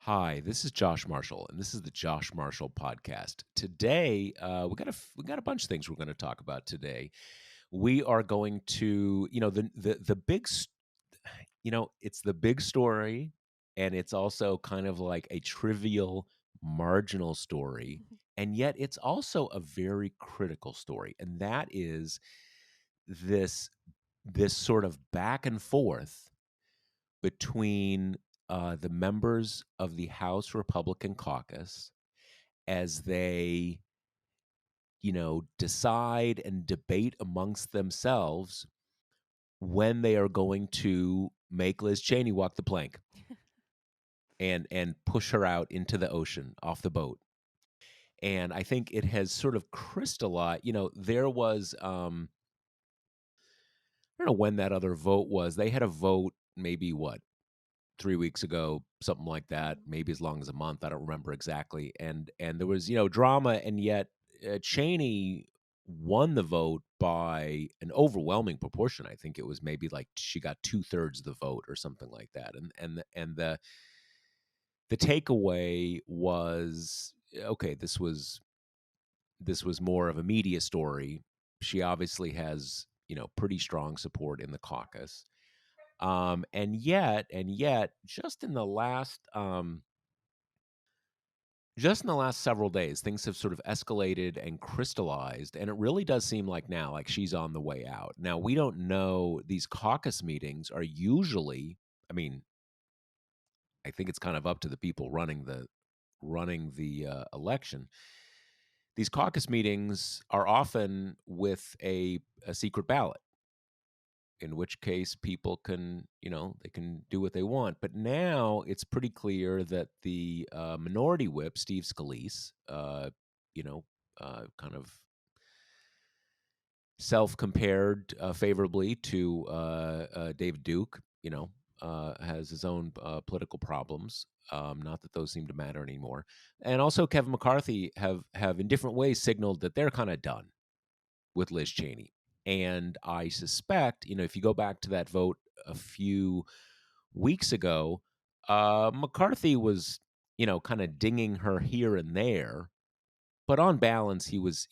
Hi, this is Josh Marshall, and this is the Josh Marshall podcast. Today, we got a bunch of things we're going to talk about today. We are going to, the big, it's the big story, and it's also kind of like a trivial, marginal story, and yet it's also a very critical story, and that is this this sort of back and forth between the members of the House Republican caucus as they, decide and debate amongst themselves when they are going to make Liz Cheney walk the plank and push her out into the ocean off the boat. And I think it has sort of crystallized. There was I don't know when that other vote was. They had a vote maybe what 3 weeks ago, something like that, Mhm. maybe as long as a month. I don't remember exactly. And there was drama, and yet Cheney won the vote by an overwhelming proportion. I think it was maybe like she got 2/3 of the vote or something like that. And the takeaway was okay. This was more of a media story. She obviously has pretty strong support in the caucus, and yet, just in the last several days, things have sort of escalated and crystallized, and it really does seem like now, like she's on the way out. Now we don't know. These caucus meetings are usually, I mean, I think it's kind of up to the people running the election. These caucus meetings are often with a secret ballot, in which case people can, they can do what they want. But now it's pretty clear that the minority whip, Steve Scalise, you know, kind of self-compared favorably to David Duke, has his own political problems. Not that those seem to matter anymore. And also Kevin McCarthy have in different ways signaled that they're kind of done with Liz Cheney. And I suspect, if you go back to that vote a few weeks ago, McCarthy was, kind of dinging her here and there, but on balance, he was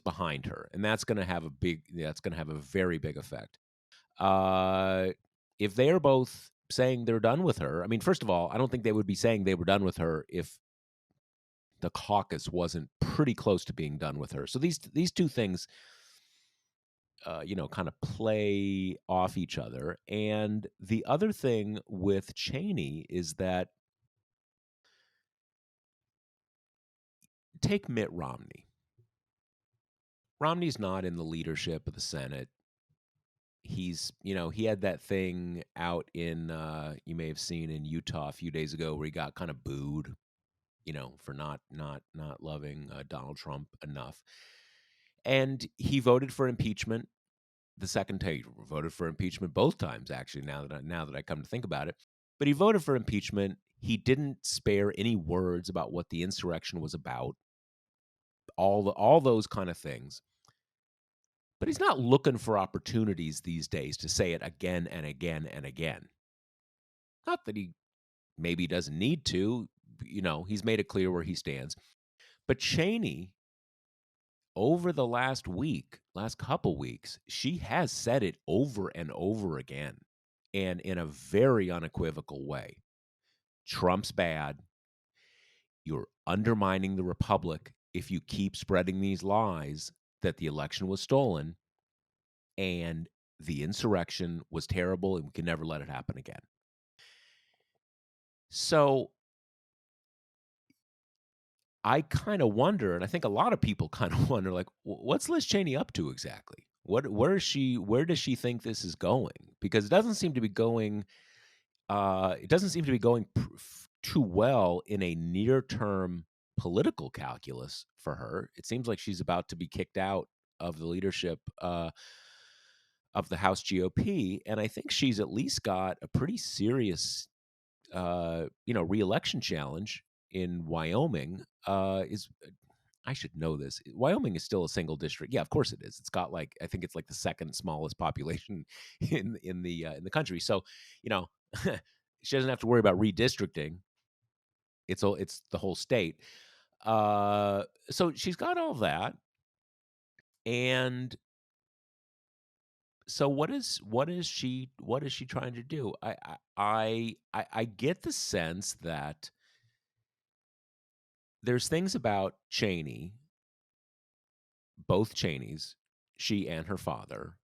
behind her, and that's going to have a very big effect. Uh, if they are both saying they're done with her, I mean, first of all, I don't think they would be saying they were done with her if the caucus wasn't pretty close to being done with her. So these two things kind of play off each other. And the other thing with Cheney is that take Mitt Romney. Romney's not in the leadership of the Senate. He had that thing out in, you may have seen in Utah a few days ago where he got kind of booed, for not loving Donald Trump enough. And he voted for impeachment the second time. He voted for impeachment both times, actually. Now that I come to think about it, but he voted for impeachment. He didn't spare any words about what the insurrection was about. All those kind of things. But he's not looking for opportunities these days to say it again and again and again. Not that he maybe doesn't need to. He's made it clear where he stands. But Cheney, over the last couple weeks, she has said it over and over again, and in a very unequivocal way. Trump's bad. You're undermining the republic if you keep spreading these lies that the election was stolen and the insurrection was terrible and we can never let it happen again. So I kind of wonder, and I think a lot of people kind of wonder, like, what's Liz Cheney up to exactly? Where is she? Where does she think this is going? Because it doesn't seem to be going. It doesn't seem to be going too well in a near-term political calculus for her. It seems like she's about to be kicked out of the leadership of the House GOP, and I think she's at least got a pretty serious, reelection challenge in Wyoming. Is I should know this. Wyoming is still a single district. Yeah, of course it is. It's got like I think it's like the second smallest population in the country. So, you know, she doesn't have to worry about redistricting. It's the whole state. So she's got all that, and so what is she trying to do? I get the sense that there's things about Cheney, both Cheneys, she and her father,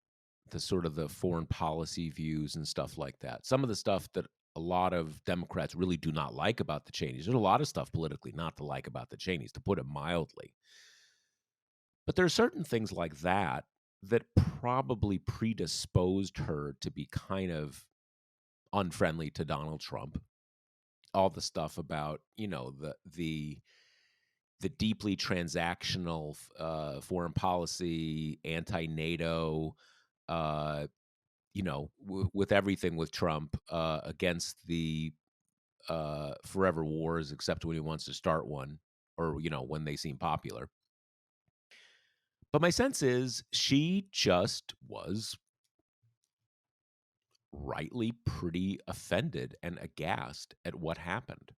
the sort of the foreign policy views and stuff like that. Some of the stuff that a lot of Democrats really do not like about the Cheneys. There's a lot of stuff politically not to like about the Cheneys, to put it mildly. But there are certain things like that that probably predisposed her to be kind of unfriendly to Donald Trump. All the stuff about, the deeply transactional foreign policy, anti-NATO, uh, with everything with Trump, against the forever wars, except when he wants to start one, or when they seem popular. But my sense is she just was rightly pretty offended and aghast at what happened,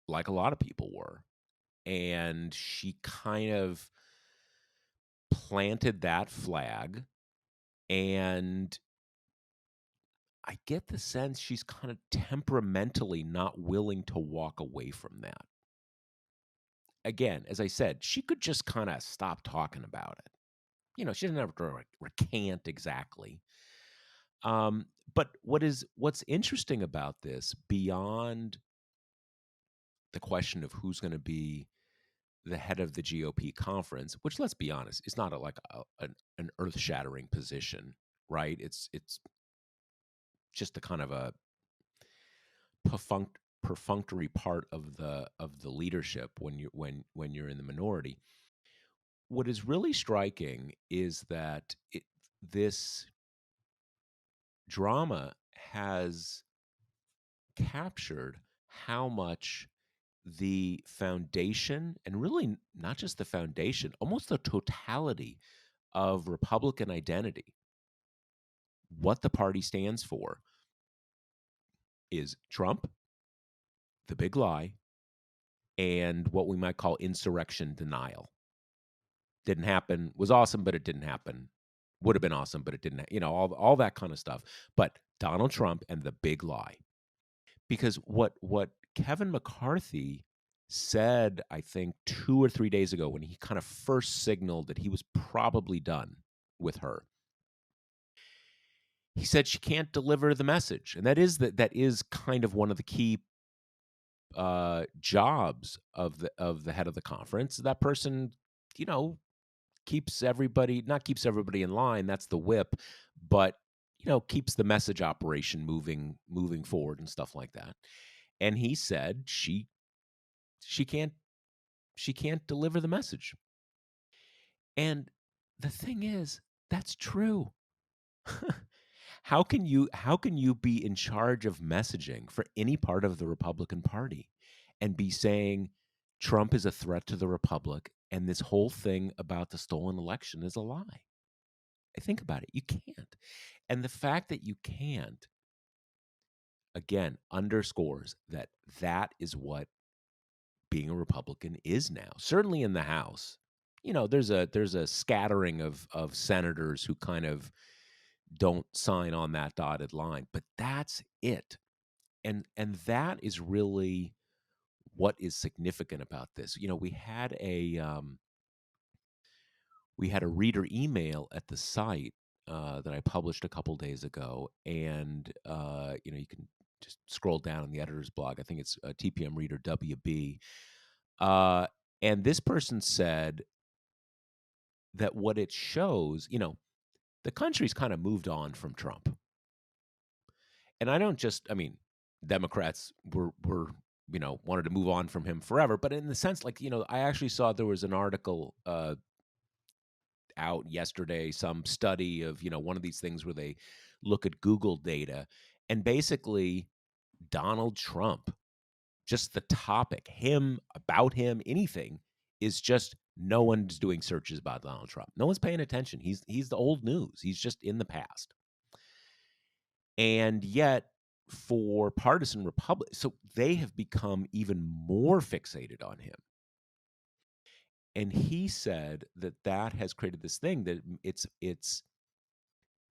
like a lot of people were. And she kind of planted that flag, and I get the sense she's kind of temperamentally not willing to walk away from that. Again, as I said, she could just kind of stop talking about it. She doesn't have to recant exactly. But what's interesting about this, beyond the question of who's going to be the head of the GOP conference, which, let's be honest, is not an earth-shattering position, right? It's just a kind of a perfunctory part of the leadership when you're in the minority. What is really striking is that this drama has captured how much the foundation, and really not just the foundation, almost the totality of Republican identity, what the party stands for, is Trump, the big lie, and what we might call insurrection denial. Didn't happen, was awesome, but it didn't happen. Would have been awesome, but it didn't, all that kind of stuff. But Donald Trump and the big lie. Because what Kevin McCarthy said, I think 2 or 3 days ago, when he kind of first signaled that he was probably done with her, he said she can't deliver the message. And that is kind of one of the key jobs of the head of the conference. That person, you know, keeps everybody in line. That's the whip, but keeps the message operation moving forward and stuff like that. And he said she can't she can't deliver the message. And the thing is, that's true. How can you be in charge of messaging for any part of the Republican Party and be saying Trump is a threat to the Republic and this whole thing about the stolen election is a lie? Think about it. You can't. And the fact that you can't, again, underscores that is what being a Republican is now. Certainly in the House. There's a scattering of senators who kind of don't sign on that dotted line, but that's it. And that is really what is significant about this. We had a reader email at the site that I published a couple days ago, and you can just scroll down on the editor's blog. I think it's TPM Reader WB, and this person said that what it shows, the country's kind of moved on from Trump, and I mean, Democrats were wanted to move on from him forever, but in the sense, like, I actually saw there was an article out yesterday, some study of, one of these things where they look at Google data, and basically Donald Trump, just the topic, about him, anything, is just no one's doing searches about Donald Trump. No one's paying attention. He's the old news. He's just in the past. And yet for partisan Republic. So they have become even more fixated on him. And he said that that has created this thing that it's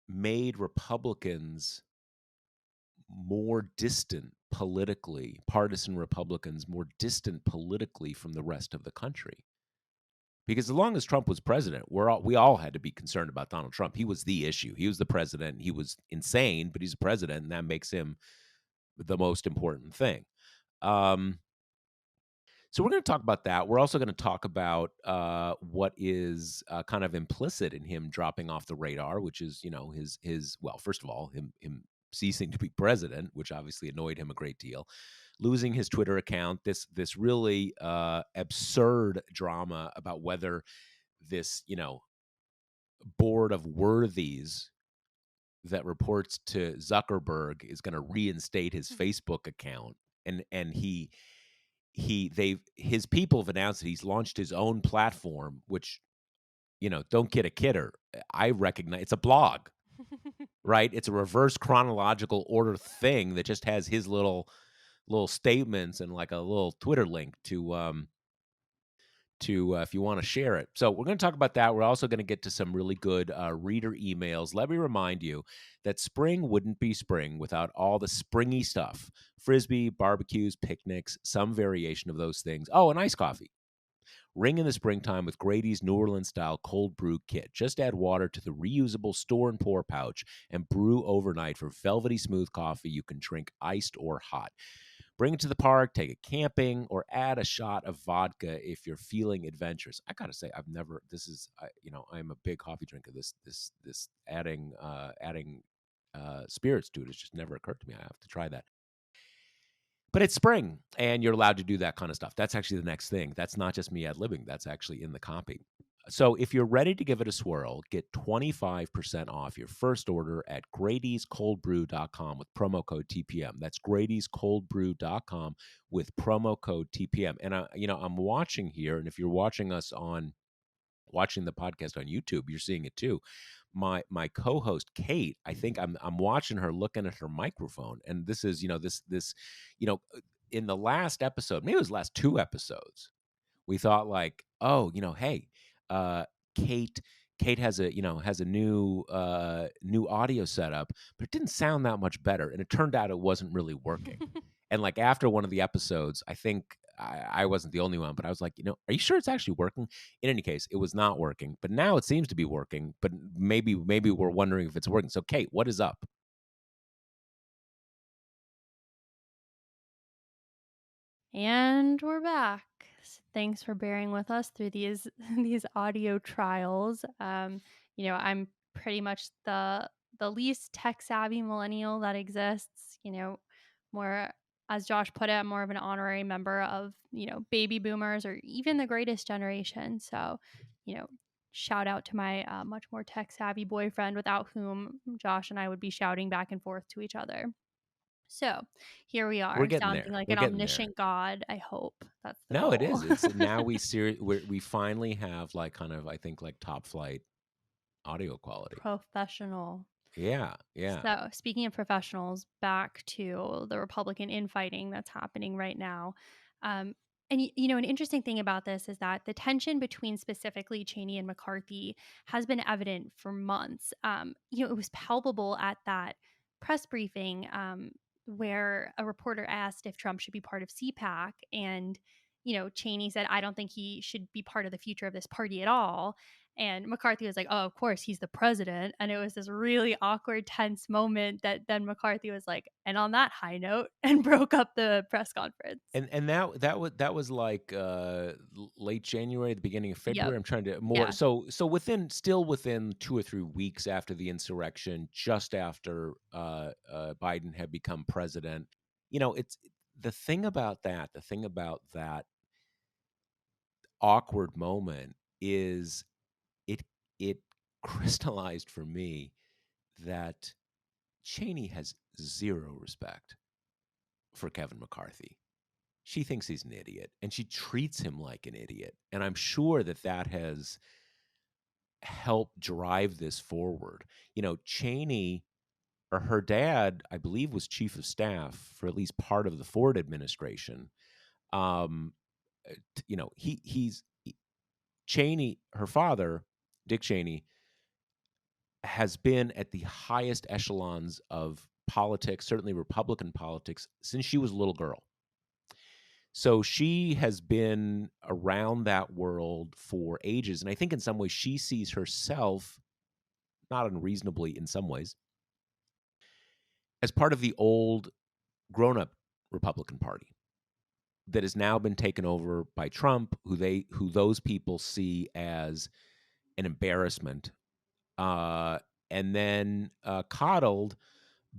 made Republicans more distant politically, partisan Republicans more distant politically from the rest of the country. Because as long as Trump was president, we all had to be concerned about Donald Trump. He was the issue. He was the president. He was insane, but he's a president, and that makes him the most important thing. So we're going to talk about that. We're also going to talk about what is kind of implicit in him dropping off the radar, which is, his well, first of all, him ceasing to be president, which obviously annoyed him a great deal, losing his Twitter account, this really absurd drama about whether this, board of worthies that reports to Zuckerberg is going to reinstate his Facebook account, and his people have announced that he's launched his own platform, which, don't kid a kidder. I recognize it's a blog, right? It's a reverse chronological order thing that just has his little statements and like a little Twitter link to if you want to share it. So we're going to talk about that. We're also going to get to some really good reader emails. Let me remind you that spring wouldn't be spring without all the springy stuff: frisbee, barbecues, picnics, some variation of those things. Oh, and iced coffee. Ring in the springtime with Grady's New Orleans-style cold brew kit. Just add water to the reusable store and pour pouch and brew overnight for velvety smooth coffee you can drink iced or hot. Bring it to the park, take it camping, or add a shot of vodka if you're feeling adventurous. I gotta say, I've never. This is, I'm a big coffee drinker. This adding spirits to it has just never occurred to me. I have to try that. But it's spring, and you're allowed to do that kind of stuff. That's actually the next thing. That's not just me ad-libbing. That's actually in the copy. So if you're ready to give it a swirl, get 25% off your first order at Grady'sColdBrew.com with promo code TPM. That's Grady'sColdBrew.com with promo code TPM. And I'm watching here, and if you're watching the podcast on YouTube, you're seeing it too. My co-host Kate, I think I'm watching her looking at her microphone, and this is this in the last episode, maybe it was the last two episodes, we thought like, oh, hey, uh, Kate has a new audio setup, but it didn't sound that much better, and it turned out it wasn't really working. And like after one of the episodes, I think I wasn't the only one, but I was like, are you sure it's actually working? In any case, it was not working, but now it seems to be working. But maybe we're wondering if it's working. So, Kate, what is up? And we're back. Thanks for bearing with us through these these audio trials. I'm pretty much the least tech savvy millennial that exists. More, as Josh put it, I'm more of an honorary member of baby boomers or even the greatest generation. So, you know, shout out to my much more tech savvy boyfriend, without whom Josh and I would be shouting back and forth to each other. So here we We're are, getting sounding there. like We're an getting there. omniscient god. I hope that's the No, it goal. is. It's now we finally have like kind of, I think, like top flight audio quality. Professional. Yeah, yeah. So, speaking of professionals, back to the Republican infighting that's happening right now. Um, an interesting thing about this is that the tension between specifically Cheney and McCarthy has been evident for months. It was palpable at that press briefing where a reporter asked if Trump should be part of CPAC. And, Cheney said, I don't think he should be part of the future of this party at all. And McCarthy was like, oh, of course, he's the president. And it was this really awkward, tense moment that then McCarthy was like, and on that high note, and broke up the press conference. And that was like late January, the beginning of Yep. February. I'm trying to more Yeah. so within 2 or 3 weeks after the insurrection, just after Biden had become president. It's the thing about that awkward moment is it it crystallized for me that Cheney has zero respect for Kevin McCarthy. She thinks he's an idiot, and she treats him like an idiot. And I'm sure that has helped drive this forward. Cheney or her dad, I believe, was chief of staff for at least part of the Ford administration. Um, Cheney, her father, Dick Cheney, has been at the highest echelons of politics, certainly Republican politics, since she was a little girl. So she has been around that world for ages. And I think in some ways she sees herself, not unreasonably in some ways, as part of the old grown up Republican Party that has now been taken over by Trump, who those people see as an embarrassment, uh, and then coddled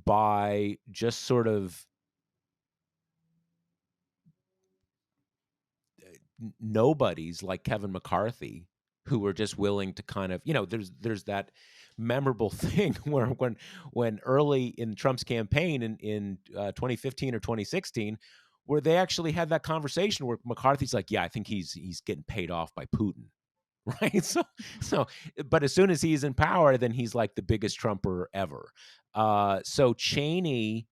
by just sort of nobodies like Kevin McCarthy, who were just willing to kind of, there's that memorable thing where when early in Trump's campaign in 2015 or 2016, where they actually had that conversation where McCarthy's like, yeah, I think he's getting paid off by Putin. Right. So, but as soon as he's in power, then he's like the biggest Trumper ever. So Cheney,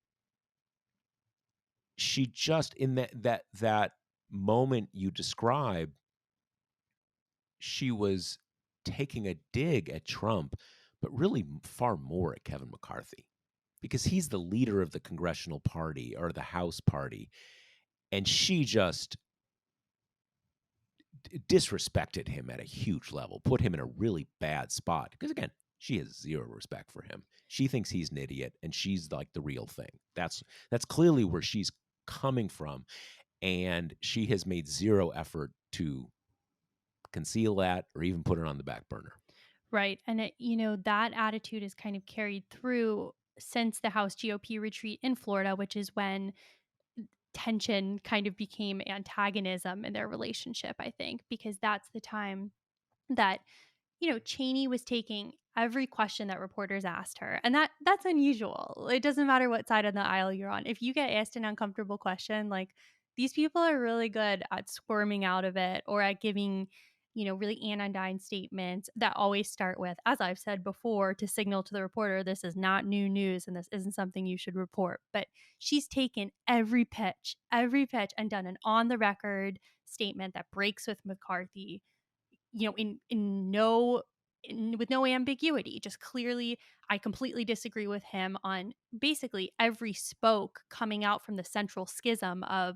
she just in that moment you describe, she was taking a dig at Trump, but really far more at Kevin McCarthy because he's the leader of the congressional party or the House party. And she just disrespected him at a huge level, put him in a really bad spot. Because again, she has zero respect for him. She thinks he's an idiot and she's like the real thing. That's clearly where she's coming from. And she has made zero effort to conceal that or even put it on the back burner. Right. And that attitude is kind of carried through since the House GOP retreat in Florida, which is when tension kind of became antagonism in their relationship, I think, because that's the time that Cheney was taking every question that reporters asked her. And that's unusual. It doesn't matter what side of the aisle you're on. If you get asked an uncomfortable question, like these people are really good at squirming out of it or at giving, really anodyne statements that always start with, as I've said before, to signal to the reporter, this is not new news and this isn't something you should report. But she's taken every pitch and done an on the record statement that breaks with McCarthy, in no with no ambiguity, just clearly, I completely disagree with him on basically every spoke coming out from the central schism of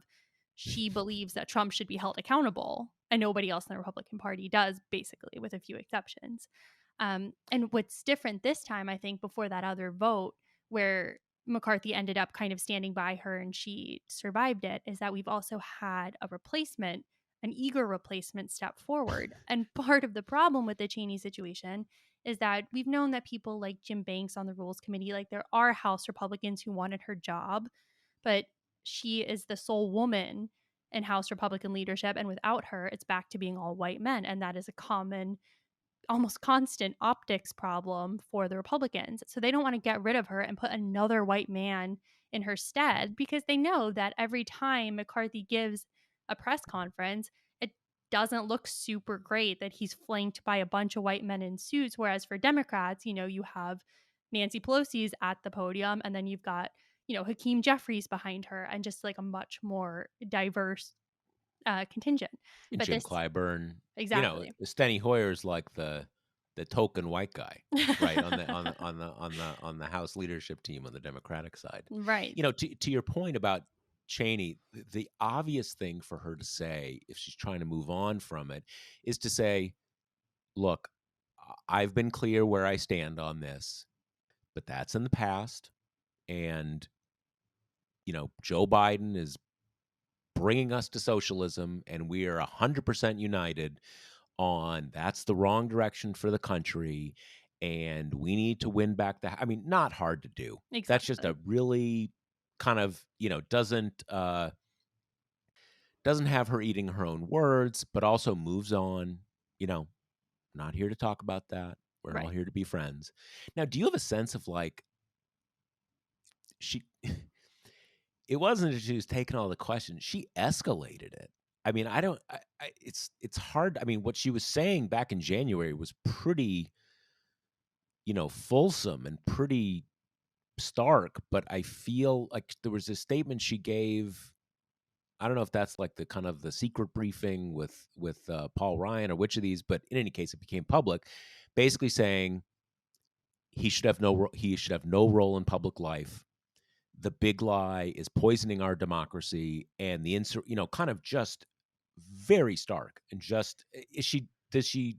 she believes that Trump should be held accountable and nobody else in the Republican Party does, basically, with a few exceptions. And what's different this time, I think, before that other vote where McCarthy ended up kind of standing by her and she survived it, is that we've also had a replacement, an eager replacement, step forward. And part of the problem with the Cheney situation is that we've known that people like Jim Banks on the Rules Committee, like there are House Republicans who wanted her job, but she is the sole woman in House Republican leadership. And without her, it's back to being all white men. And that is a common, almost constant optics problem for the Republicans. So they don't want to get rid of her and put another white man in her stead because they know that every time McCarthy gives a press conference, it doesn't look super great that he's flanked by a bunch of white men in suits. Whereas for Democrats, you have Nancy Pelosi's at the podium and then you've got, Hakeem Jeffries behind her and just like a much more diverse contingent. And But Jim this, Clyburn, exactly. Steny Hoyer's like the token white guy, right, on the House leadership team on the Democratic side. Right. To your point about Cheney, the obvious thing for her to say if she's trying to move on from it is to say, "Look, I've been clear where I stand on this, but that's in the past, and Joe Biden is bringing us to socialism, and we are 100% united on that's the wrong direction for the country, and we need to win back I mean, not hard to do. That's just Exactly. a really kind of, doesn't have her eating her own words, but also moves on, you know, not here to talk about that. We're all Right. here to be friends. Now, do you have a sense of like she it wasn't that she was taking all the questions, she escalated it. I mean, I don't it's hard. I mean, what she was saying back in January was pretty, fulsome and pretty stark, but I feel like there was a statement she gave. I don't know if that's like the kind of the secret briefing with Paul Ryan or which of these, but in any case, it became public, basically saying he should have no role in public life. The big lie is poisoning our democracy, and kind of just very stark and just is she does she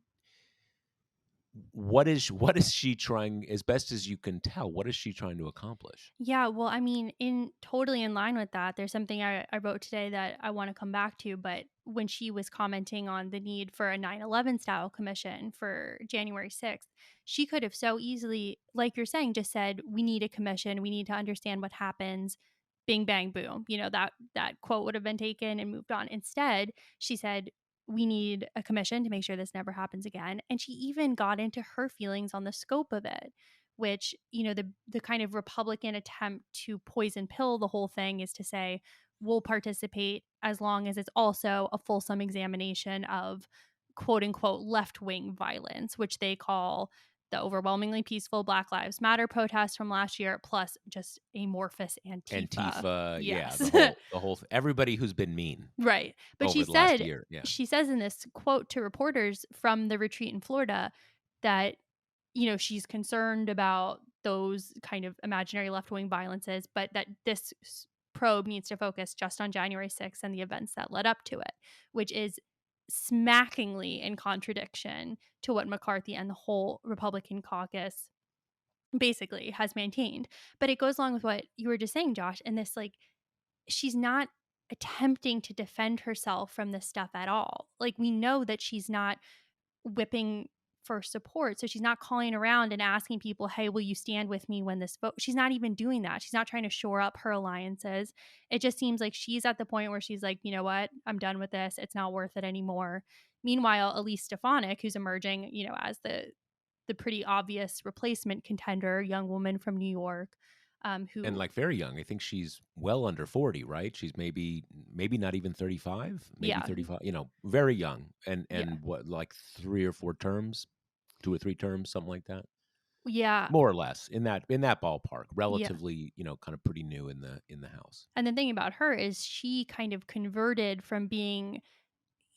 what is she trying, as best as you can tell, what is she trying to accomplish? Yeah, well, I mean, in totally in line with that, there's something I wrote today that I want to come back to. But when she was commenting on the need for a 9/11 style commission for January 6th, she could have so easily, like you're saying, just said, we need a commission. We need to understand what happens. Bing, bang, boom. That quote would have been taken and moved on. Instead, she said, we need a commission to make sure this never happens again. And she even got into her feelings on the scope of it, which, the kind of Republican attempt to poison pill the whole thing is to say we'll participate as long as it's also a fulsome examination of quote unquote left wing violence, which they call the overwhelmingly peaceful Black Lives Matter protests from last year, plus just amorphous Antifa. Antifa, yeah, Yes. everybody who's been mean Right. But over the last year, yeah. she says in this quote to reporters from the retreat in Florida that, she's concerned about those kind of imaginary left wing violences, but that this probe needs to focus just on January 6th and the events that led up to it, which is smackingly in contradiction to what McCarthy and the whole Republican caucus basically has maintained. But it goes along with what you were just saying, Josh, and this like she's not attempting to defend herself from this stuff at all. Like we know that she's not whipping for support. So she's not calling around and asking people, "Hey, will you stand with me when this vote?" She's not even doing that. She's not trying to shore up her alliances. It just seems like she's at the point where she's like, "You know what? I'm done with this. It's not worth it anymore." Meanwhile, Elise Stefanik, who's emerging, as the pretty obvious replacement contender, young woman from New York, And, who, like, very young. I think she's well under 40, right? She's maybe not even 35, maybe yeah, 35, very young, yeah, and what, like, 3 or 4 terms? 2 or 3 terms, something like that? yeah, More or less in that ballpark, yeah. relatively, kind of pretty new in the house. And the thing about her is she kind of converted from being,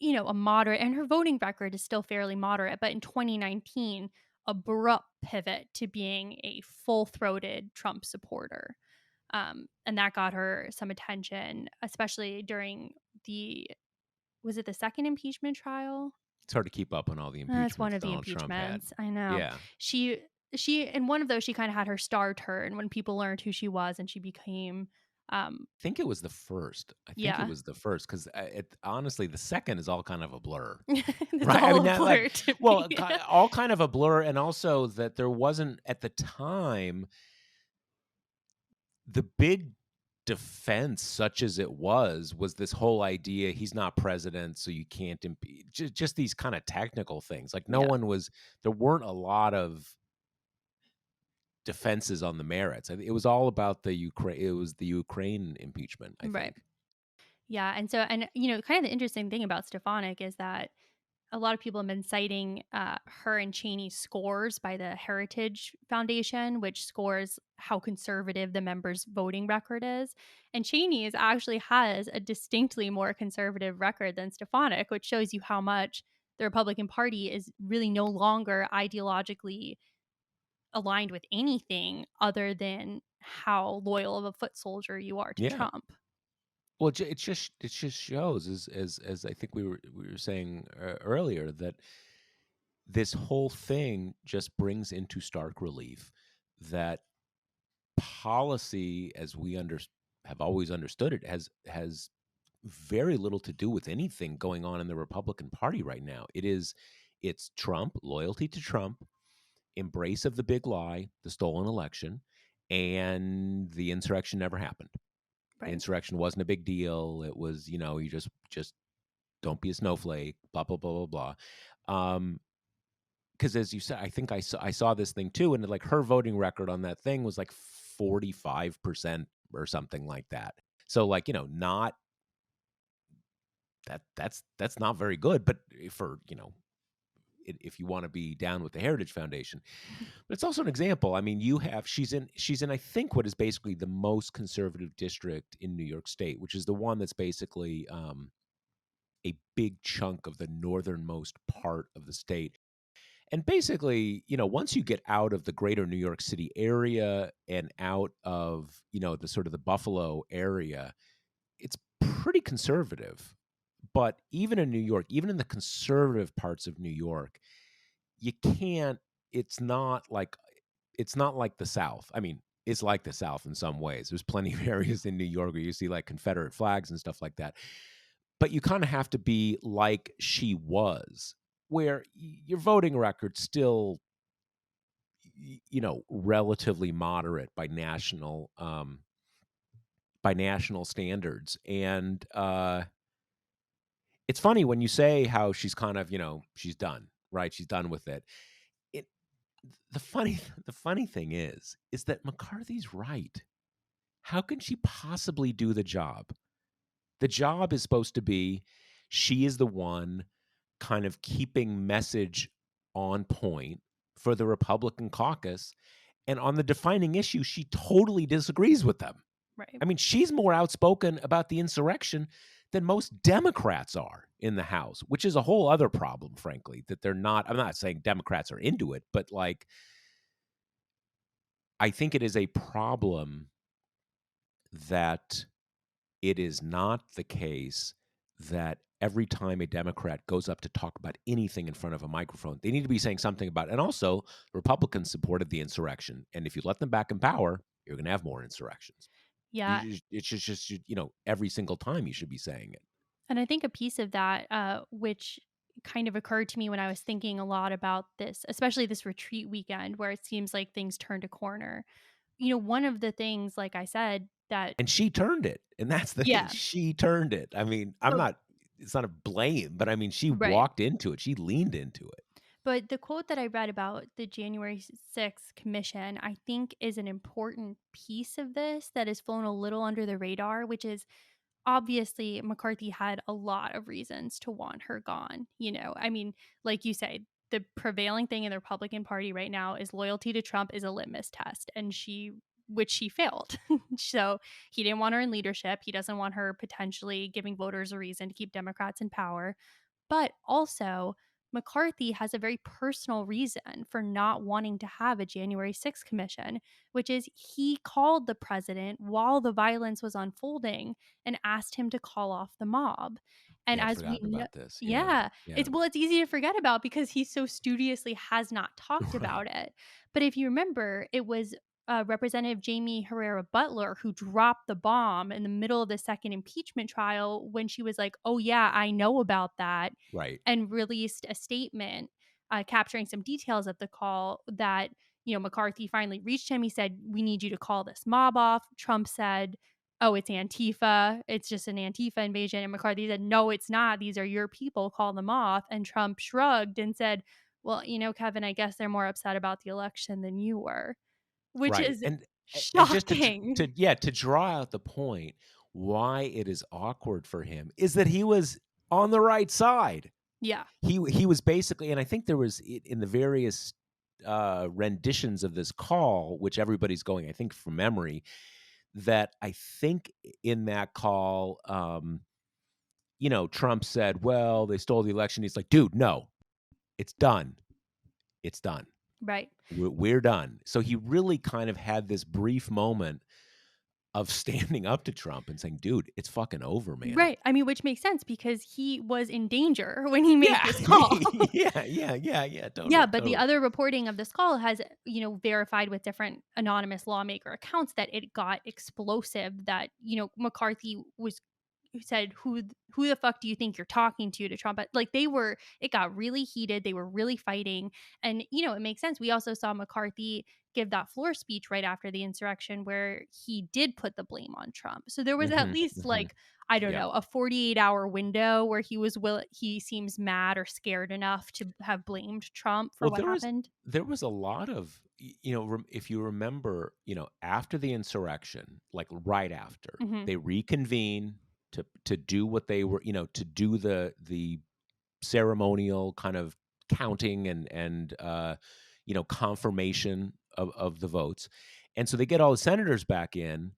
a moderate, and her voting record is still fairly moderate, but in 2019, abrupt pivot to being a full throated Trump supporter. And that got her some attention, especially during was it the second impeachment trial? It's hard to keep up on all the It's one impeachments of the Donald Trump had. impeachments. I know. Yeah. She in one of those she kind of had her star turn when people learned who she was and she became Think it was the first. I think it yeah. was the first 'cause, honestly, the second is all kind of a blur, It's right? I all mean, a that, like, blur to well, me. all kind of a blur, and also that there wasn't at the time the big defense, such as it was this whole idea he's not president, so you can't impeach. Just these kind of technical things. Like Yeah, there weren't a lot of defenses on the merits. It was all about the Ukraine. It was the Ukraine impeachment, I right. think. Yeah, and so kind of the interesting thing about Stefanik is that a lot of people have been citing her and Cheney's scores by the Heritage Foundation, which scores how conservative the members' voting record is. And Cheney's actually has a distinctly more conservative record than Stefanik, which shows you how much the Republican Party is really no longer ideologically aligned with anything other than how loyal of a foot soldier you are to Yeah. Trump. Well, it just shows, as I think we were saying earlier, that this whole thing just brings into stark relief that policy, as we have always understood it, has very little to do with anything going on in the Republican Party right now. It's Trump, loyalty to Trump, embrace of the big lie, the stolen election, and the insurrection never happened. The Right. insurrection wasn't a big deal. It was, you just don't be a snowflake, blah blah blah blah blah. Because as you said, I think I saw this thing too, and like her voting record on that thing was like 45% or something like that. So like not that's not very good, but for if you want to be down with the Heritage Foundation. But it's also an example. I mean, you have she's in I think what is basically the most conservative district in New York State, which is the one that's basically a big chunk of the northernmost part of the state. And basically, once you get out of the greater New York City area and out of, the sort of the Buffalo area, it's pretty conservative. But even in New York, even in the conservative parts of New York, you can't it's not like the South. I mean, it's like the South in some ways. There's plenty of areas in New York where you see like Confederate flags and stuff like that. But you kind of have to be like she was, where your voting record still relatively moderate by national standards. And it's funny when you say how she's kind of, she's done, right? She's done with it. It the funny the funny thing is that McCarthy's right. How can she possibly do the job? The job is supposed to be she is the one kind of keeping message on point for the Republican caucus. And on the defining issue, she totally disagrees with them. Right. I mean, she's more outspoken about the insurrection than most Democrats are in the House, which is a whole other problem, frankly, that they're not. I'm not saying Democrats are into it, but like, I think it is a problem that it is not the case that every time a Democrat goes up to talk about anything in front of a microphone, they need to be saying something about it. And also, Republicans supported the insurrection. And if you let them back in power, you're going to have more insurrections. Yeah. It's just, every single time you should be saying it. And I think a piece of that, which kind of occurred to me when I was thinking a lot about this, especially this retreat weekend where it seems like things turned a corner. One of the things, like I said, that, And she turned it. And that's the thing. yeah, She turned it. I mean, but, it's not a blame, but I mean, she right. walked into it. She leaned into it. But the quote that I read about the January 6th commission, I think is an important piece of this that has flown a little under the radar, which is obviously McCarthy had a lot of reasons to want her gone. I mean, like you say, the prevailing thing in the Republican Party right now is loyalty to Trump is a litmus test, and which she failed. So he didn't want her in leadership. He doesn't want her potentially giving voters a reason to keep Democrats in power. But also, McCarthy has a very personal reason for not wanting to have a January 6th commission, which is he called the president while the violence was unfolding and asked him to call off the mob. And Yeah, I'd as we forgotten know, about this. Yeah. yeah, Yeah. it's easy to forget about because he so studiously has not talked Right. about it. But if you remember, it was Representative Jamie Herrera Butler who dropped the bomb in the middle of the second impeachment trial when she was like, "Oh yeah, I know about that," Right. and released a statement capturing some details of the call that, McCarthy finally reached him. He said, "We need you to call this mob off." Trump said, "Oh, it's Antifa. It's just an Antifa invasion." And McCarthy said, "No, it's not. These are your people. Call them off." And Trump shrugged and said, "Well, Kevin, I guess they're more upset about the election than you were," which Right. is And just shocking. to draw out the point why it is awkward for him is that he was on the right side. Yeah, He was basically, and I think there was in the various renditions of this call, which everybody's going, I think from memory, that I think in that call, Trump said, "Well, they stole the election." He's like, "Dude, no, it's done. It's done. right. We're done." So he really kind of had this brief moment of standing up to Trump and saying, "Dude, it's fucking over, man." Right. I mean, which makes sense because he was in danger when he made Yeah. this call. Yeah, Yeah, totally, but the totally. other reporting of this call has, verified with different anonymous lawmaker accounts that it got explosive, that, McCarthy was who said, "Who the fuck do you think you're talking to Trump?" But, like, it got really heated, they were really fighting, and, it makes sense. We also saw McCarthy give that floor speech right after the insurrection where he did put the blame on Trump. So there was at Mhm, least, mhm. like, I don't Yeah. know, a 48-hour window where he seems mad or scared enough to have blamed Trump for Well, what happened. there was a lot of if you remember, after the insurrection, like right after, Mhm. they reconvene to do what they were, to do the ceremonial kind of counting and confirmation of the votes. And so they get all the senators back in.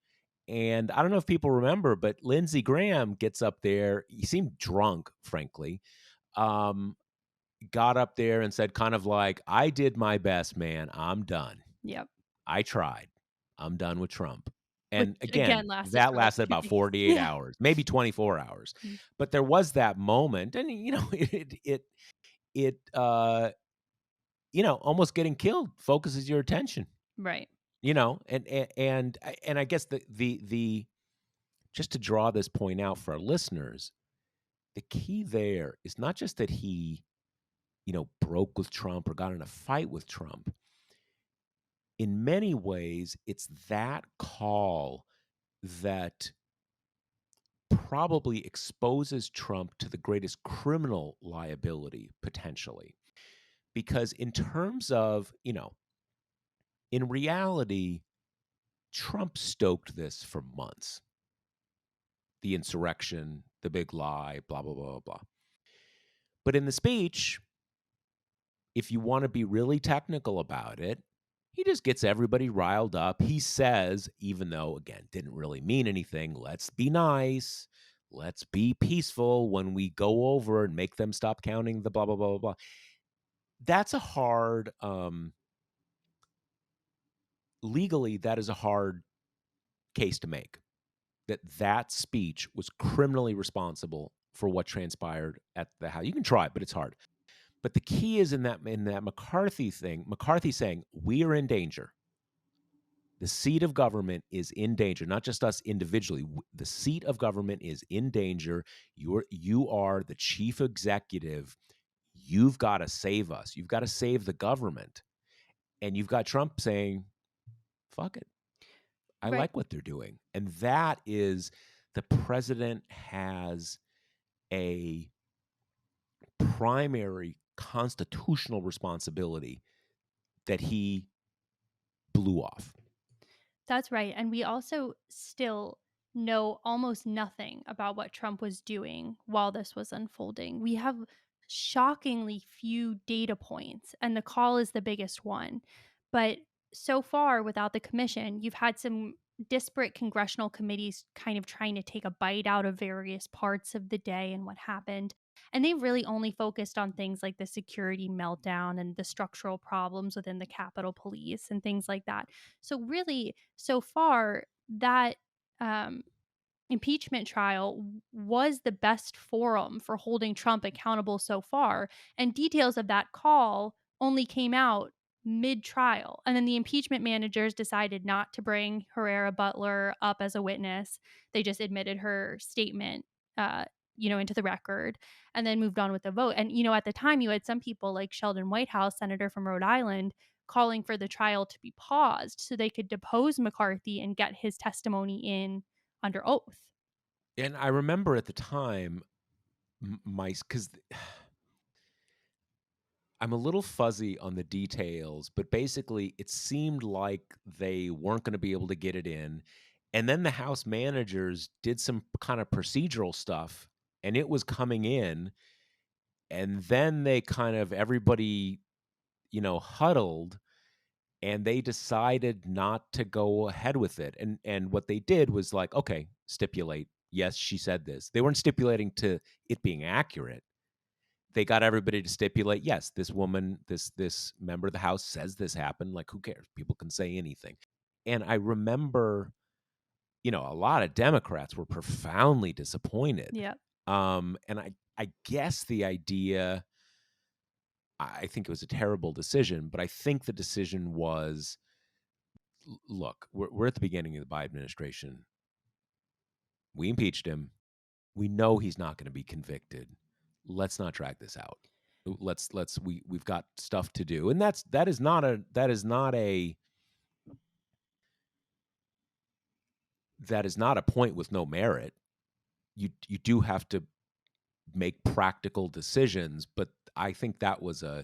And I don't know if people remember, but Lindsey Graham gets up there. He seemed drunk, frankly. Um, got up there and said, kind of like, I did my best, man. I'm done. Yep. I tried. I'm done with Trump. Which And again again, lasted that for like lasted 2 about days. 48 Yeah. hours, maybe 24 hours. Mm. But there was that moment, and it almost getting killed focuses your attention. Right. And I guess the just to draw this point out for our listeners, the key there is not just that he, broke with Trump or got in a fight with Trump. In many ways, it's that call that probably exposes Trump to the greatest criminal liability potentially. Because in terms of, in reality, Trump stoked this for months. The insurrection, the big lie, blah, blah, blah, blah, blah. But in the speech, if you want to be really technical about it, he just gets everybody riled up. He says, even though, again, didn't really mean anything, let's be nice. Let's be peaceful when we go over and make them stop counting the blah, blah, blah, blah, blah. That's a hard, legally, that is a hard case to make. That speech was criminally responsible for what transpired at the House. You can try it, but it's hard. But the key is in that McCarthy thing, McCarthy saying, we are in danger. The seat of government is in danger, not just us individually. The seat of government is in danger. You are the chief executive. You've got to save us. You've got to save the government. And you've got Trump saying, fuck it. I Right. like what they're doing. And that is, the president has a primary constitutional responsibility that he blew off. That's right. And we also still know almost nothing about what Trump was doing while this was unfolding. We have shockingly few data points, and the call is the biggest one. But so far, without the commission, you've had some disparate congressional committees kind of trying to take a bite out of various parts of the day and what happened. And they really only focused on things like the security meltdown and the structural problems within the Capitol Police and things like that. So, really, so far, that um, impeachment trial was the best forum for holding Trump accountable so far. And details of that call only came out mid trial. And then the impeachment managers decided not to bring Herrera Butler up as a witness. They just admitted her statement. Into the record and then moved on with the vote. And, at the time, you had some people like Sheldon Whitehouse, senator from Rhode Island, calling for the trial to be paused so they could depose McCarthy and get his testimony in under oath. And I remember at the time, because I'm a little fuzzy on the details, but basically it seemed like they weren't going to be able to get it in. And then the House managers did some kind of procedural stuff and it was coming in. And then they kind of, everybody, huddled and they decided not to go ahead with it. And what they did was like, okay, stipulate. Yes, she said this. They weren't stipulating to it being accurate. They got everybody to stipulate, yes, this woman, this member of the House says this happened. Like, who cares? People can say anything. And I remember, a lot of Democrats were profoundly disappointed. Yep. And I guess the idea, I think it was a terrible decision, but I think the decision was, look, we're at the beginning of the Biden administration. We impeached him. We know he's not going to be convicted. Let's not drag this out. We've got stuff to do. And that is not a point with no merit. You do have to make practical decisions, but I think that was a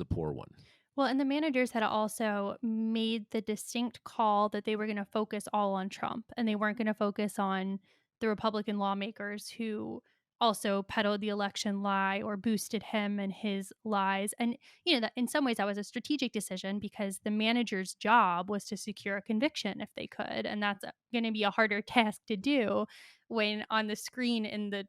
poor one. Well, and the managers had also made the distinct call that they were going to focus all on Trump and they weren't going to focus on the Republican lawmakers who also peddled the election lie or boosted him and his lies. And, that in some ways that was a strategic decision because the manager's job was to secure a conviction if they could. And that's going to be a harder task to do when on the screen in the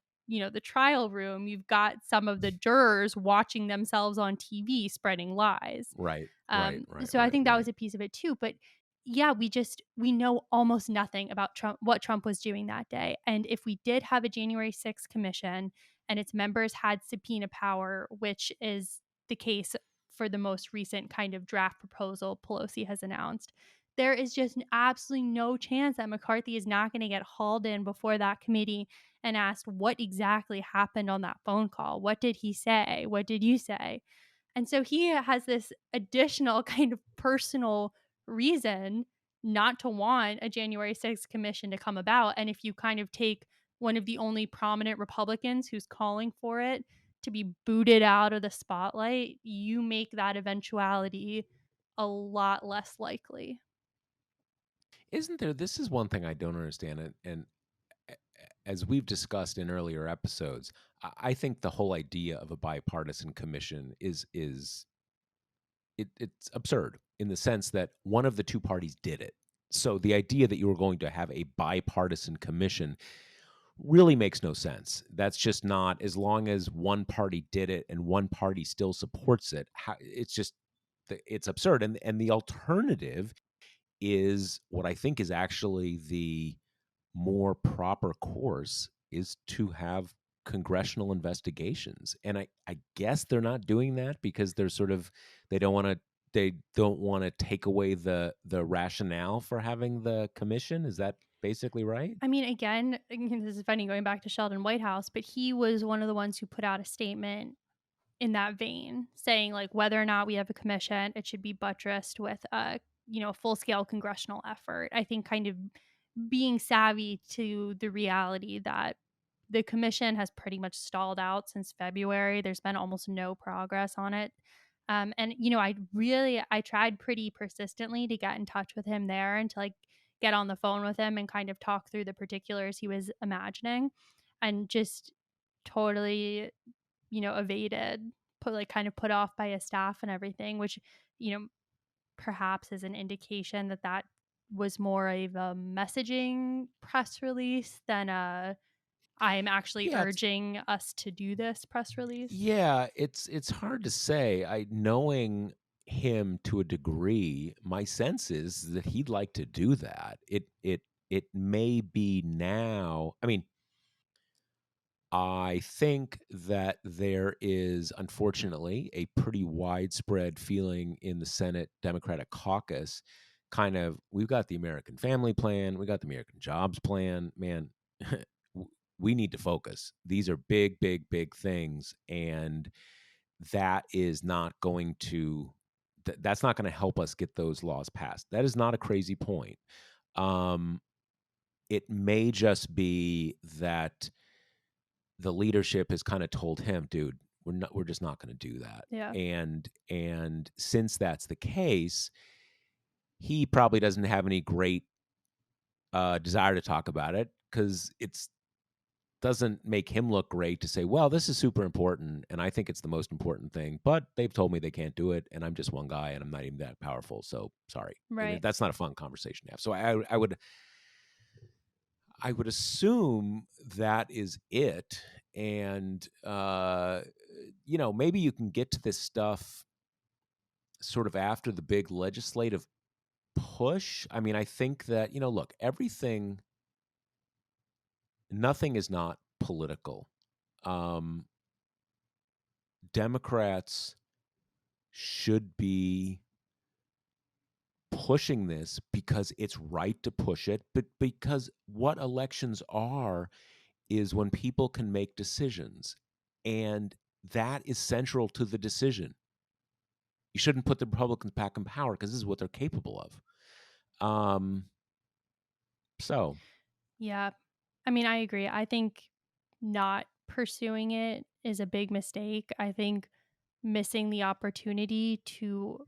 trial room, you've got some of the jurors watching themselves on TV spreading lies. Right, right, So I right, think that right. was a piece of it too. But yeah, we know almost nothing about Trump, what Trump was doing that day. And if we did have a January 6th commission and its members had subpoena power, which is the case for the most recent kind of draft proposal Pelosi has announced, there is just absolutely no chance that McCarthy is not going to get hauled in before that committee and asked what exactly happened on that phone call. What did he say? What did you say? And so he has this additional kind of personal reason not to want a January 6th commission to come about. And if you kind of take one of the only prominent Republicans who's calling for it to be booted out of the spotlight, you make that eventuality a lot less likely. Isn't there this is one thing I don't understand, and as we've discussed in earlier episodes, I think the whole idea of a bipartisan commission is it's absurd in the sense that one of the two parties did it. So the idea that you were going to have a bipartisan commission really makes no sense. That's just not, as long as one party did it and one party still supports it. It's just it's absurd. And the alternative is what I think is actually the more proper course is to have congressional investigations. And I guess they're not doing that because they're sort of they don't want to they don't want to take away the rationale for having the commission. Is that basically right? I mean, again, this is funny going back to Sheldon Whitehouse, but he was one of the ones who put out a statement in that vein, saying like whether or not we have a commission, it should be buttressed with a full scale congressional effort. I think kind of being savvy to the reality that the commission has pretty much stalled out since February. There's been almost no progress on it. And I tried pretty persistently to get in touch with him there and to like get on the phone with him and kind of talk through the particulars he was imagining, and just totally evaded, kind of put off by his staff and everything, which, you know, perhaps is an indication that that was more of a messaging press release than a I'm actually Yeah, urging us to do this press release. it's hard to say. I knowing him to a degree, my sense is that he'd like to do that. It may be now. I mean, I think that there is, unfortunately, a pretty widespread feeling in the Senate Democratic caucus. Kind of, we've got the American Family Plan, we got the American Jobs Plan. Man, we need to focus. These are big, big, big things, and that is not going to that's not going to help us get those laws passed. That is not a crazy point. Um, it may just be that the leadership has kind of told him, dude, we're just not going to do that. Yeah. And since that's the case, he probably doesn't have any great desire to talk about it because it's doesn't make him look great to say, well, this is super important and I think it's the most important thing, but they've told me they can't do it and I'm just one guy and I'm not even that powerful, so sorry. Right. That's not a fun conversation to have. So I would assume that is it. And maybe you can get to this stuff sort of after the big legislative push. I mean, I think that, look, nothing is not political. Um, Democrats should be pushing this because it's right to push it, but because what elections are is when people can make decisions. And that is central to the decision. You shouldn't put the Republicans back in power because this is what they're capable of. So, Yeah. I mean, I agree. I think not pursuing it is a big mistake. I think missing the opportunity to,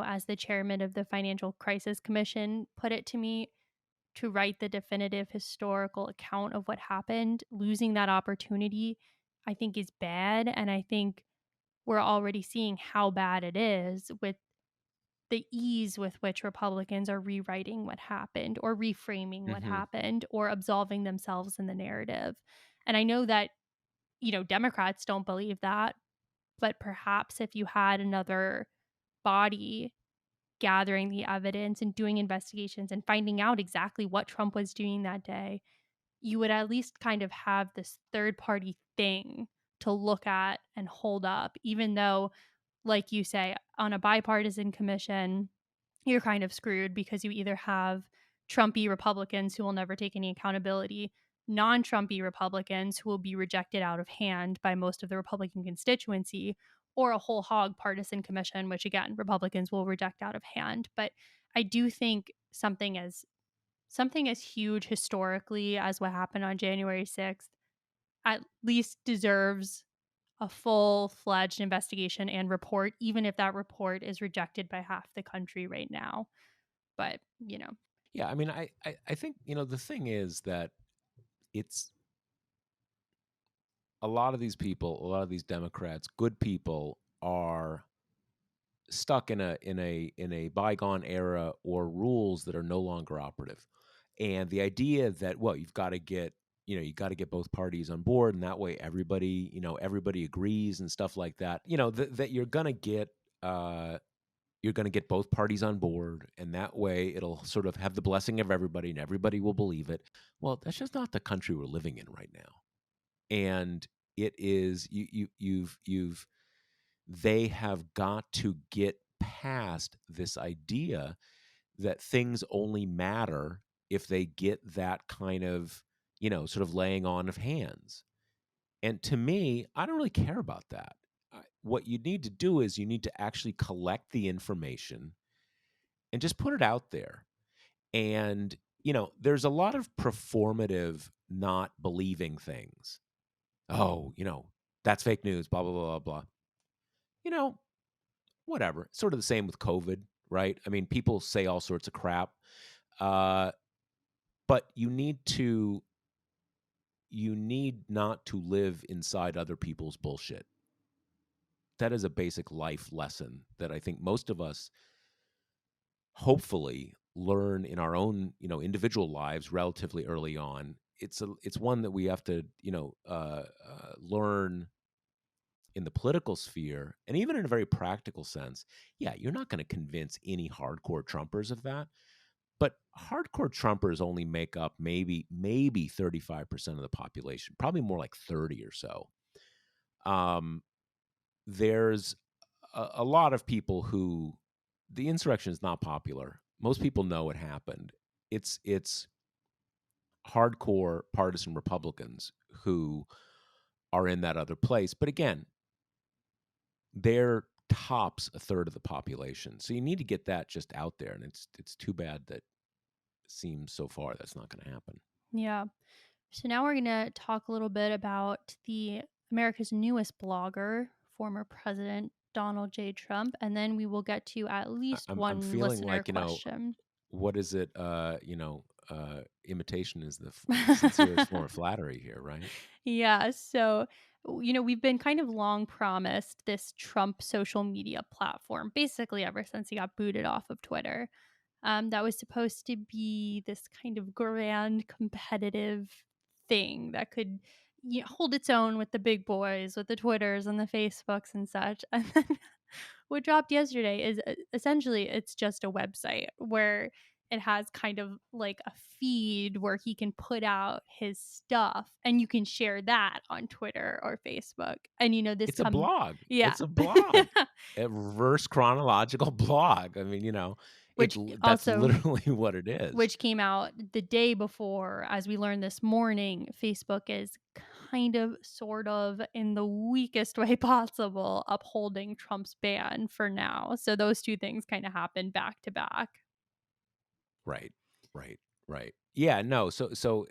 as the chairman of the Financial Crisis Commission put it to me, to write the definitive historical account of what happened, losing that opportunity, I think is bad. And I think we're already seeing how bad it is with the ease with which Republicans are rewriting what happened or reframing what Mhm. happened or absolving themselves in the narrative. And I know that, Democrats don't believe that, but perhaps if you had another body gathering the evidence and doing investigations and finding out exactly what Trump was doing that day, you would at least kind of have this third party thing to look at and hold up, even though, like you say, on a bipartisan commission, you're kind of screwed because you either have Trumpy Republicans who will never take any accountability, non Trumpy Republicans who will be rejected out of hand by most of the Republican constituency, or a whole hog partisan commission, which again, Republicans will reject out of hand. But I do think something as huge historically as what happened on January 6th at least deserves a full-fledged investigation and report, even if that report is rejected by half the country right now. But, Yeah, I mean, I think, the thing is that it's a lot of these people, a lot of these Democrats, good people, are stuck in a bygone era or rules that are no longer operative. And the idea that, well, you got to get both parties on board, and that way everybody agrees and stuff like that. That uh you're going to get both parties on board, and that way it'll sort of have the blessing of everybody and everybody will believe it. Well, that's just not the country we're living in right now. And it is you've they have got to get past this idea that things only matter if they get that kind of, sort of laying on of hands. And to me, I don't really care about that. What you need to do is you need to actually collect the information and just put it out there. And, there's a lot of performative not believing things. Oh, that's fake news, blah, blah, blah, blah, blah. You know, Whatever. Sort of the same with COVID, right? I mean, people say all sorts of crap. Uh, but you need not to live inside other people's bullshit. That is a basic life lesson that I think most of us hopefully learn in our own, individual lives relatively early on. It's one that we have to, learn in the political sphere, and even in a very practical sense. Yeah, you're not going to convince any hardcore Trumpers of that. But hardcore Trumpers only make up maybe 35% of the population, probably more like 30 or so. Um, there's a lot of people who the insurrection is not popular. Most people know it happened. It's hardcore partisan Republicans who are in that other place. But again, they're tops a third of the population. So you need to get that just out there. And it's too bad that it seems so far that's not going to happen. yeah. So now we're going to talk a little bit about the America's newest blogger, former President Donald J. Trump, and then we will get to at least I'm one feeling listener like, question. what is it? Imitation is the sincerest form of flattery here, right? Yeah. So, we've been kind of long promised this Trump social media platform, basically ever since he got booted off of Twitter. That was supposed to be this kind of grand competitive thing that could hold its own with the big boys, with the Twitters and the Facebooks and such. And then what dropped yesterday is essentially it's just a website where it has kind of like a feed where he can put out his stuff and you can share that on Twitter or Facebook. And this It's a come blog. yeah. It's a blog. A reverse chronological blog. I mean, which that's also literally what it is. which came out the day before. As we learned this morning, Facebook is kind of, sort of, in the weakest way possible, upholding Trump's ban for now. So those two things kind of happened back to back. Right. Right. Right. Yeah, no. So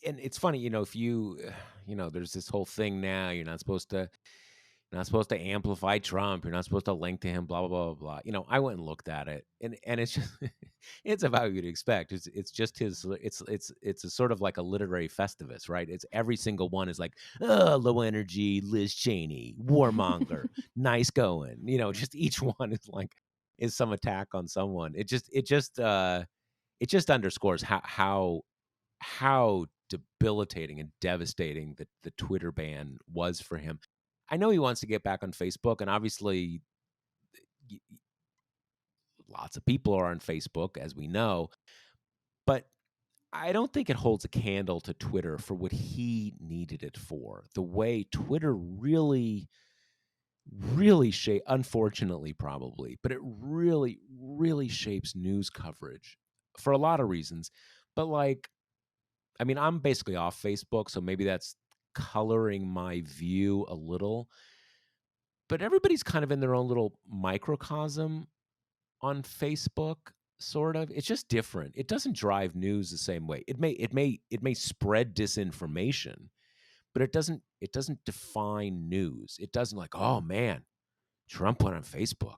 and it's funny, if you there's this whole thing now, you're not supposed to You're not supposed to amplify Trump. You're not supposed to link to him, blah, blah, blah, blah, blah. I went and looked at it, and it's just it's about you'd expect. It's just his it's a sort of like a literary festivus, right? It's every single one is like, oh, low energy, Liz Cheney, warmonger, nice going. Just each one is like is some attack on someone. It just underscores how debilitating and devastating the Twitter ban was for him. I know he wants to get back on Facebook, and obviously, lots of people are on Facebook, as we know, but I don't think it holds a candle to Twitter for what he needed it for. The way Twitter really, really unfortunately, probably, but it really, really shapes news coverage for a lot of reasons. But like, I mean, I'm basically off Facebook, so maybe that's coloring my view a little. But everybody's kind of in their own little microcosm on Facebook, sort of. It's just different. It doesn't drive news the same way. It may spread disinformation, but it doesn't define news. It doesn't like, oh man, Trump went on Facebook.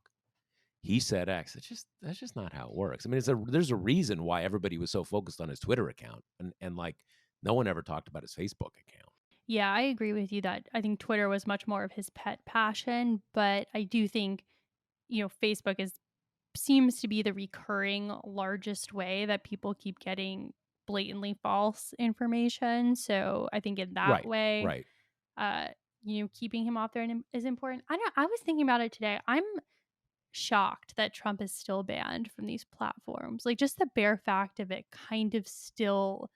He said X. That's just not how it works. I mean, there's a reason why everybody was so focused on his Twitter account, and like no one ever talked about his Facebook account. Yeah, I agree with you that I think Twitter was much more of his pet passion, but I do think, Facebook seems to be the recurring largest way that people keep getting blatantly false information. So I think in that Right, way, right. uh, keeping him off there is important. I was thinking about it today. I'm shocked that Trump is still banned from these platforms. Like just the bare fact of it kind of still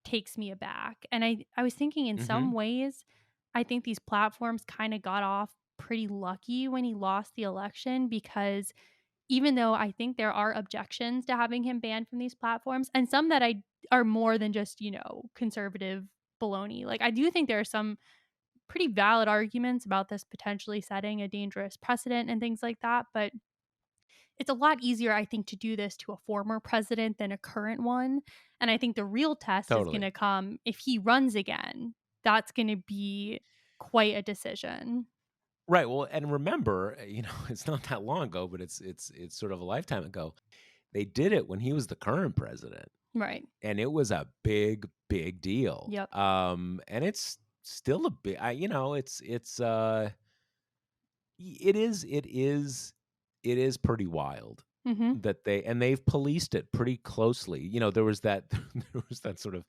takes me aback. And I was thinking in Hmm. some ways, I think these platforms kind of got off pretty lucky when he lost the election because even though I think there are objections to having him banned from these platforms and some that I are more than just, conservative baloney. Like I do think there are some pretty valid arguments about this potentially setting a dangerous precedent and things like that, but it's a lot easier, I think, to do this to a former president than a current one. And I think the real test is going Totally. to come if he runs again. That's going to be quite a decision. Right. Well, and remember, it's not that long ago, but it's sort of a lifetime ago. They did it when he was the current president, Right. and it was a big, big deal. Yep. And it's still a big. It is pretty wild Mhm. that they've policed it pretty closely. There was that there was that sort of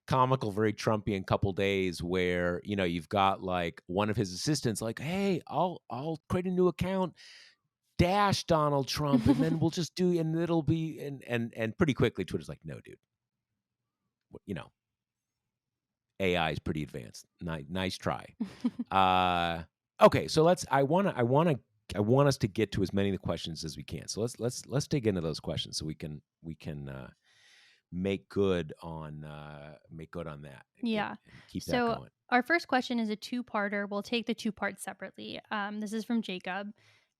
comical, very Trumpian couple days where you've got like one of his assistants like, hey, I'll create a new account, dash Donald Trump, and then we'll just do, and it'll be, and pretty quickly Twitter's like, no, dude, you know AI is pretty advanced. Nice try. uh okay, so I want us to get to as many of the questions as we can, so let's dig into those questions so we can make good on that and get Yeah. and keep that So going. our first question is a two-parter. We'll take the two parts separately. This is from Jacob.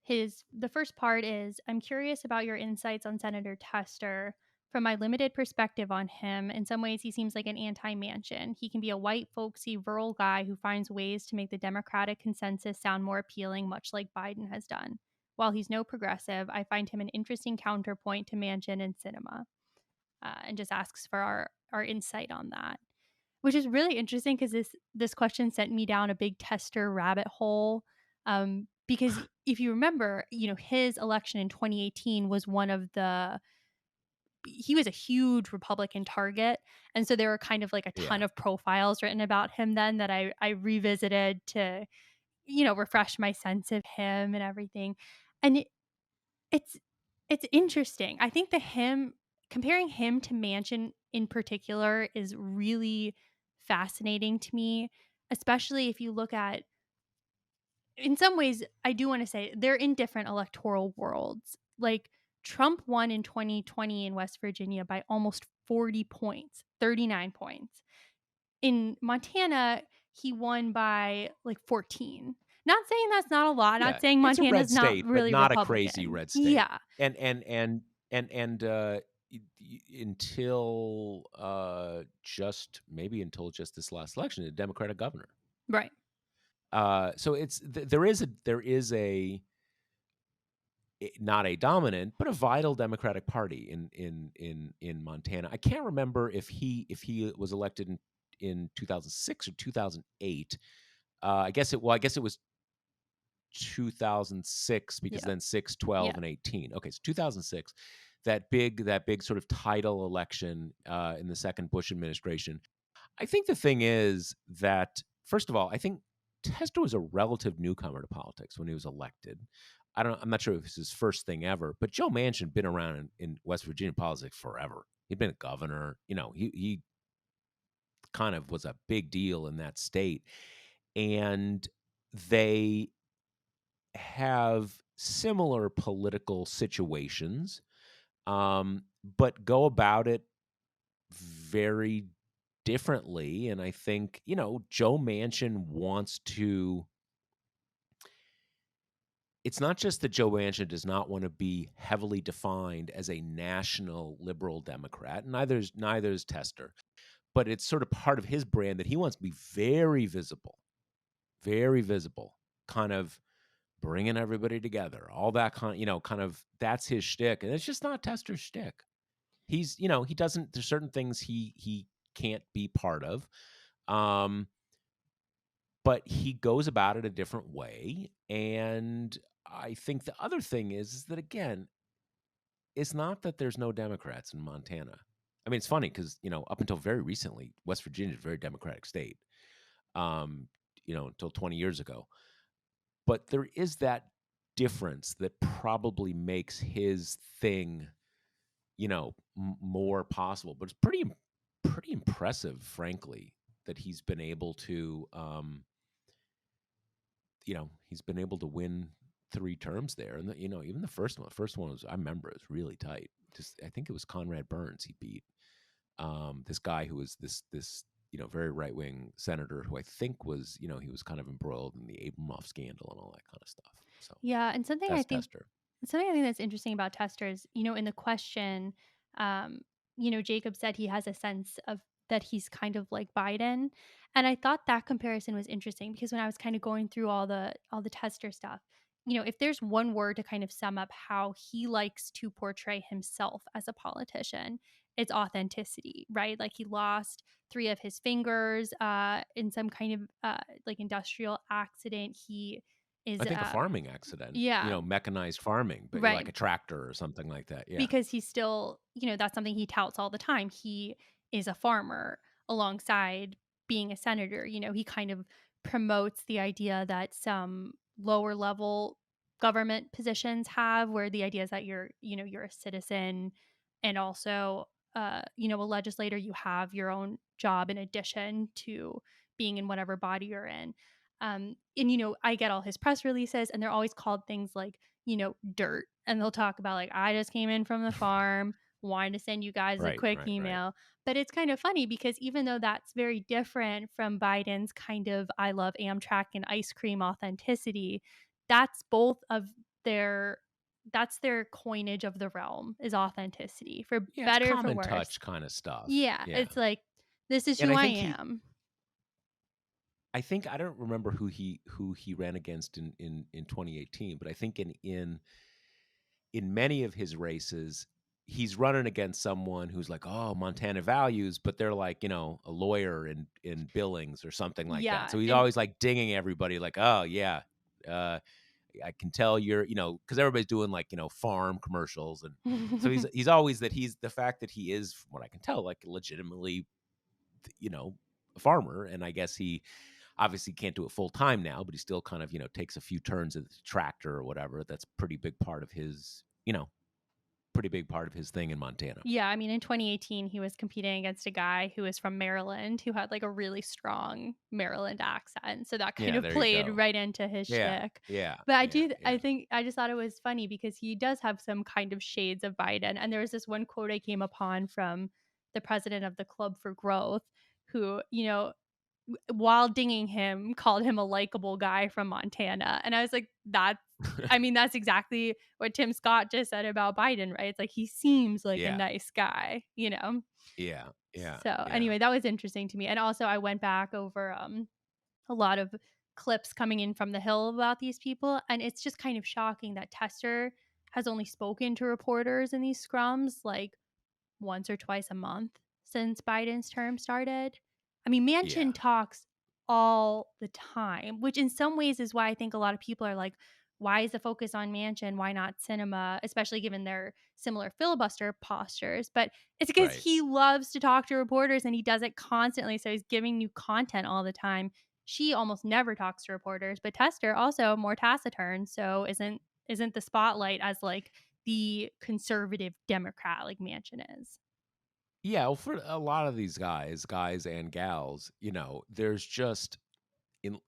The first part is I'm curious about your insights on Senator Tester. From my limited perspective on him, in some ways he seems like an anti-Manchin. He can be a white, folksy, rural guy who finds ways to make the Democratic consensus sound more appealing, much like Biden has done. While he's no progressive, I find him an interesting counterpoint to Manchin and Sinema, and just asks for our insight on that, which is really interesting because this question sent me down a big Tester rabbit hole. Because if you remember, his election in 2018 was one of the he was a huge Republican target. And so there were kind of like a ton Yeah. of profiles written about him then that I revisited to, refresh my sense of him and everything. And it's it's interesting. I think comparing him to Manchin in particular is really fascinating to me, especially if you look at in some ways I do want to say they're in different electoral worlds. Like Trump won in 2020 in West Virginia by almost 40 points, 39 points. In Montana, he won by like 14. Not saying that's not a lot, Yeah, not saying it's a red Montana's not state, but really not a crazy Republican. red state. Yeah, Until just maybe until just this last election, a Democratic governor. right. So there is a not a dominant, but a vital Democratic Party in Montana. I can't remember if he was elected in 2006 or 2008. I guess it was 2006 because Yeah. then 6, 12, Yeah. and 18. Okay, so 2006, that big sort of title election in the second Bush administration. I think the thing is that, first of all, I think Tester was a relative newcomer to politics when he was elected. I'm not sure if it's his first thing ever, but Joe Manchin been around in West Virginia politics forever. He'd been a governor. He kind of was a big deal in that state, and they have similar political situations, but go about it very differently. And I think, Joe Manchin wants to. It's not just that Joe Manchin does not want to be heavily defined as a national liberal Democrat, and neither is Tester, but it's sort of part of his brand that he wants to be very visible, kind of bringing everybody together, all that kind of that's his shtick, and it's just not Tester's shtick. He doesn't. There's certain things he can't be part of, um, but he goes about it a different way. And I think the other thing is that, again, it's not that there's no Democrats in Montana. I mean, it's funny because up until very recently, West Virginia is a very Democratic state. Um, until 20 years ago. But there is that difference that probably makes his thing, more possible. But it's pretty impressive, frankly, that he's been able to win 3 terms there. And even the first one was, I remember, it was really tight. Just I think it was Conrad Burns he beat. This guy who was this very right wing senator who I think was, he was kind of embroiled in the Abramoff scandal and all that kind of stuff. So Yeah, and that's Tester. something I think that's interesting about Tester is, in the question, um, Jacob said he has a sense of that he's kind of like Biden, and I thought that comparison was interesting because when I was kind of going through all the Tester stuff, if there's one word to kind of sum up how he likes to portray himself as a politician, it's authenticity, right? Like he lost 3 of his fingers in some kind of like industrial accident. He I is think a farming accident, yeah, mechanized farming, but right. like a tractor or something like that. Yeah. Because he's still, that's something he touts all the time. He is a farmer alongside being a senator. He kind of promotes the idea that some lower level government positions have, where the idea is that you're a citizen and also, a legislator. You have your own job in addition to being in whatever body you're in. And I get all his press releases, and they're always called things like, dirt. And they'll talk about, like, I just came in from the farm, wanted to send you guys a Right, quick right, right. email. But it's kind of funny because even though that's very different from Biden's kind of I love Amtrak and ice cream authenticity, that's both of their that's their coinage of the realm is authenticity, for Yeah, it's better for common worse. touch kind of stuff. Yeah, Yeah. it's like, this is And who I am. I think I don't remember who he ran against in 2018, but I think in many of his races, he's running against someone who's like, "Oh, Montana values," but they're like, a lawyer in Billings or something like that. Yeah, So he's and always like dinging everybody, like, "Oh yeah, uh, I can tell you're," because everybody's doing like farm commercials, and so he's always that he's the fact that he is, from what I can tell, like legitimately, you know, a farmer, and I guess he obviously can't do it full time now, but he still kind of takes a few turns at the tractor or whatever. That's pretty big part of his pretty big part of his thing in Montana. Yeah, I mean, in 2018, he was competing against a guy who was from Maryland who had like a really strong Maryland accent. So that kind Yeah, of there you played go. right into his Yeah, shtick. yeah, But yeah, I yeah. think I just thought it was funny because he does have some kind of shades of Biden. And there was this one quote I came upon from the president of the Club for Growth, who, while dinging him, called him a likable guy from Montana. And I was like, that's exactly what Tim Scott just said about Biden, right? It's like he seems like a Yeah, nice guy. yeah, yeah, So yeah. anyway, that was interesting to me. And also I went back over a lot of clips coming in from the Hill about these people, and it's just kind of shocking that Tester has only spoken to reporters in these scrums, like, once or twice a month since Biden's term started. I mean, Yeah, Manchin talks all the time, which in some ways is why I think a lot of people are like, why is the focus on Manchin? Why not Cinema? Especially given their similar filibuster postures. But it's because right. he loves to talk to reporters and he does it constantly. So he's giving new content all the time. She almost never talks to reporters, but Tester also more taciturn. So isn't the spotlight as like the conservative Democrat like Manchin is. Yeah, well, for a lot of these guys and gals, there's just in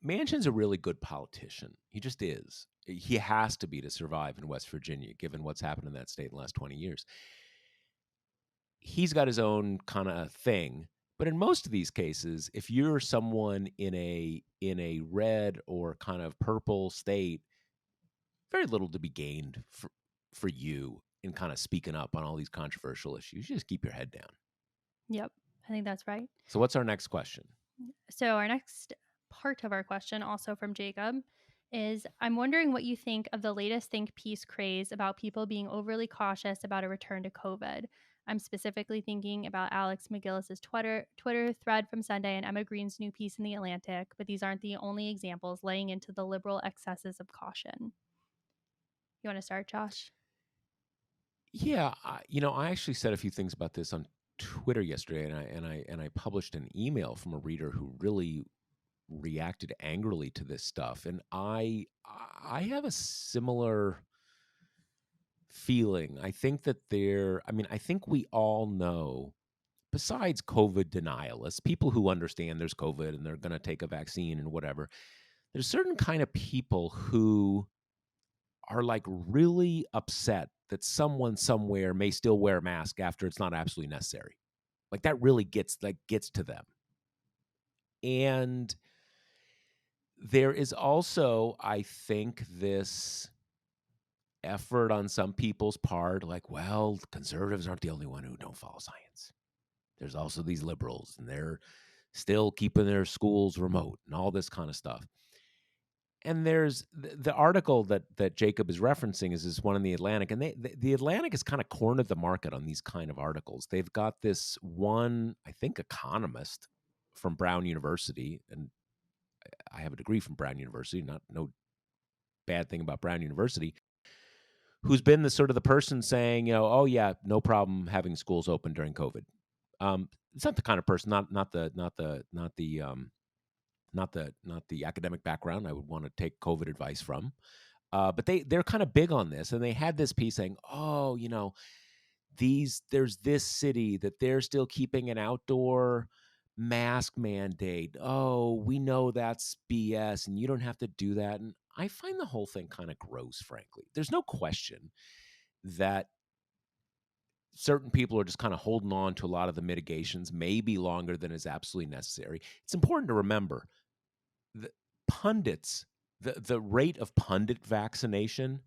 Manchin's a really good politician. He just is. He has to be to survive in West Virginia, given what's happened in that state in the last 20 years. He's got his own kind of thing. But in most of these cases, if you're someone in a red or kind of purple state, very little to be gained for you in kind of speaking up on all these controversial issues. You just keep your head down. Yep, I think that's right. So what's our next question? So, our next part of our question, also from Jacob, is I'm wondering what you think of the latest think piece craze about people being overly cautious about a return to COVID. I'm specifically thinking about Alex McGillis's Twitter thread from Sunday and Emma Green's new piece in The Atlantic, but these aren't the only examples laying into the liberal excesses of caution. You want to start, Josh? Yeah, I actually said a few things about this on Twitter yesterday, and I published an email from a reader who really reacted angrily to this stuff, and I have a similar feeling. I think that I think we all know, besides COVID denialists, people who understand there's COVID and they're going to take a vaccine and whatever, there's certain kind of people who are like really upset that someone somewhere may still wear a mask after it's not absolutely necessary. Like that really gets to them. And there is also, I think, this effort on some people's part, like, well, conservatives aren't the only one who don't follow science. There's also these liberals, and they're still keeping their schools remote and all this kind of stuff. And there's the article that Jacob is referencing is one in the Atlantic, and the Atlantic has kind of cornered the market on these kind of articles. They've got this one, I think, economist from Brown University, and I have a degree from Brown University, not no bad thing about Brown University, who's been the sort of the person saying, oh yeah, no problem having schools open during COVID. It's not the kind of person, not the academic background I would want to take COVID advice from. But they're kind of big on this, and they had this piece saying, "Oh, there's this city that they're still keeping an outdoor mask mandate. Oh, we know that's BS, and you don't have to do that." And I find the whole thing kind of gross, frankly. There's no question that certain people are just kind of holding on to a lot of the mitigations, maybe longer than is absolutely necessary. It's important to remember the pundits, the rate of pundit vaccination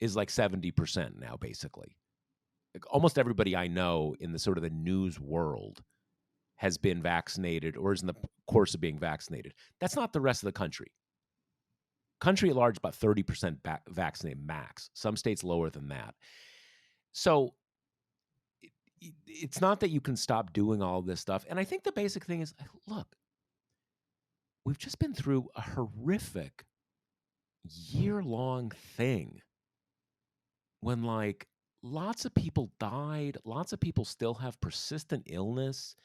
is like 70% now, basically. Like almost everybody I know in the sort of the news world has been vaccinated or is in the course of being vaccinated. That's not the rest of the country. Country at large, about 30% vaccinated max. Some states lower than that. So it's not that you can stop doing all this stuff. And I think the basic thing is, look, we've just been through a horrific year-long thing when like lots of people died, lots of people still have persistent illness.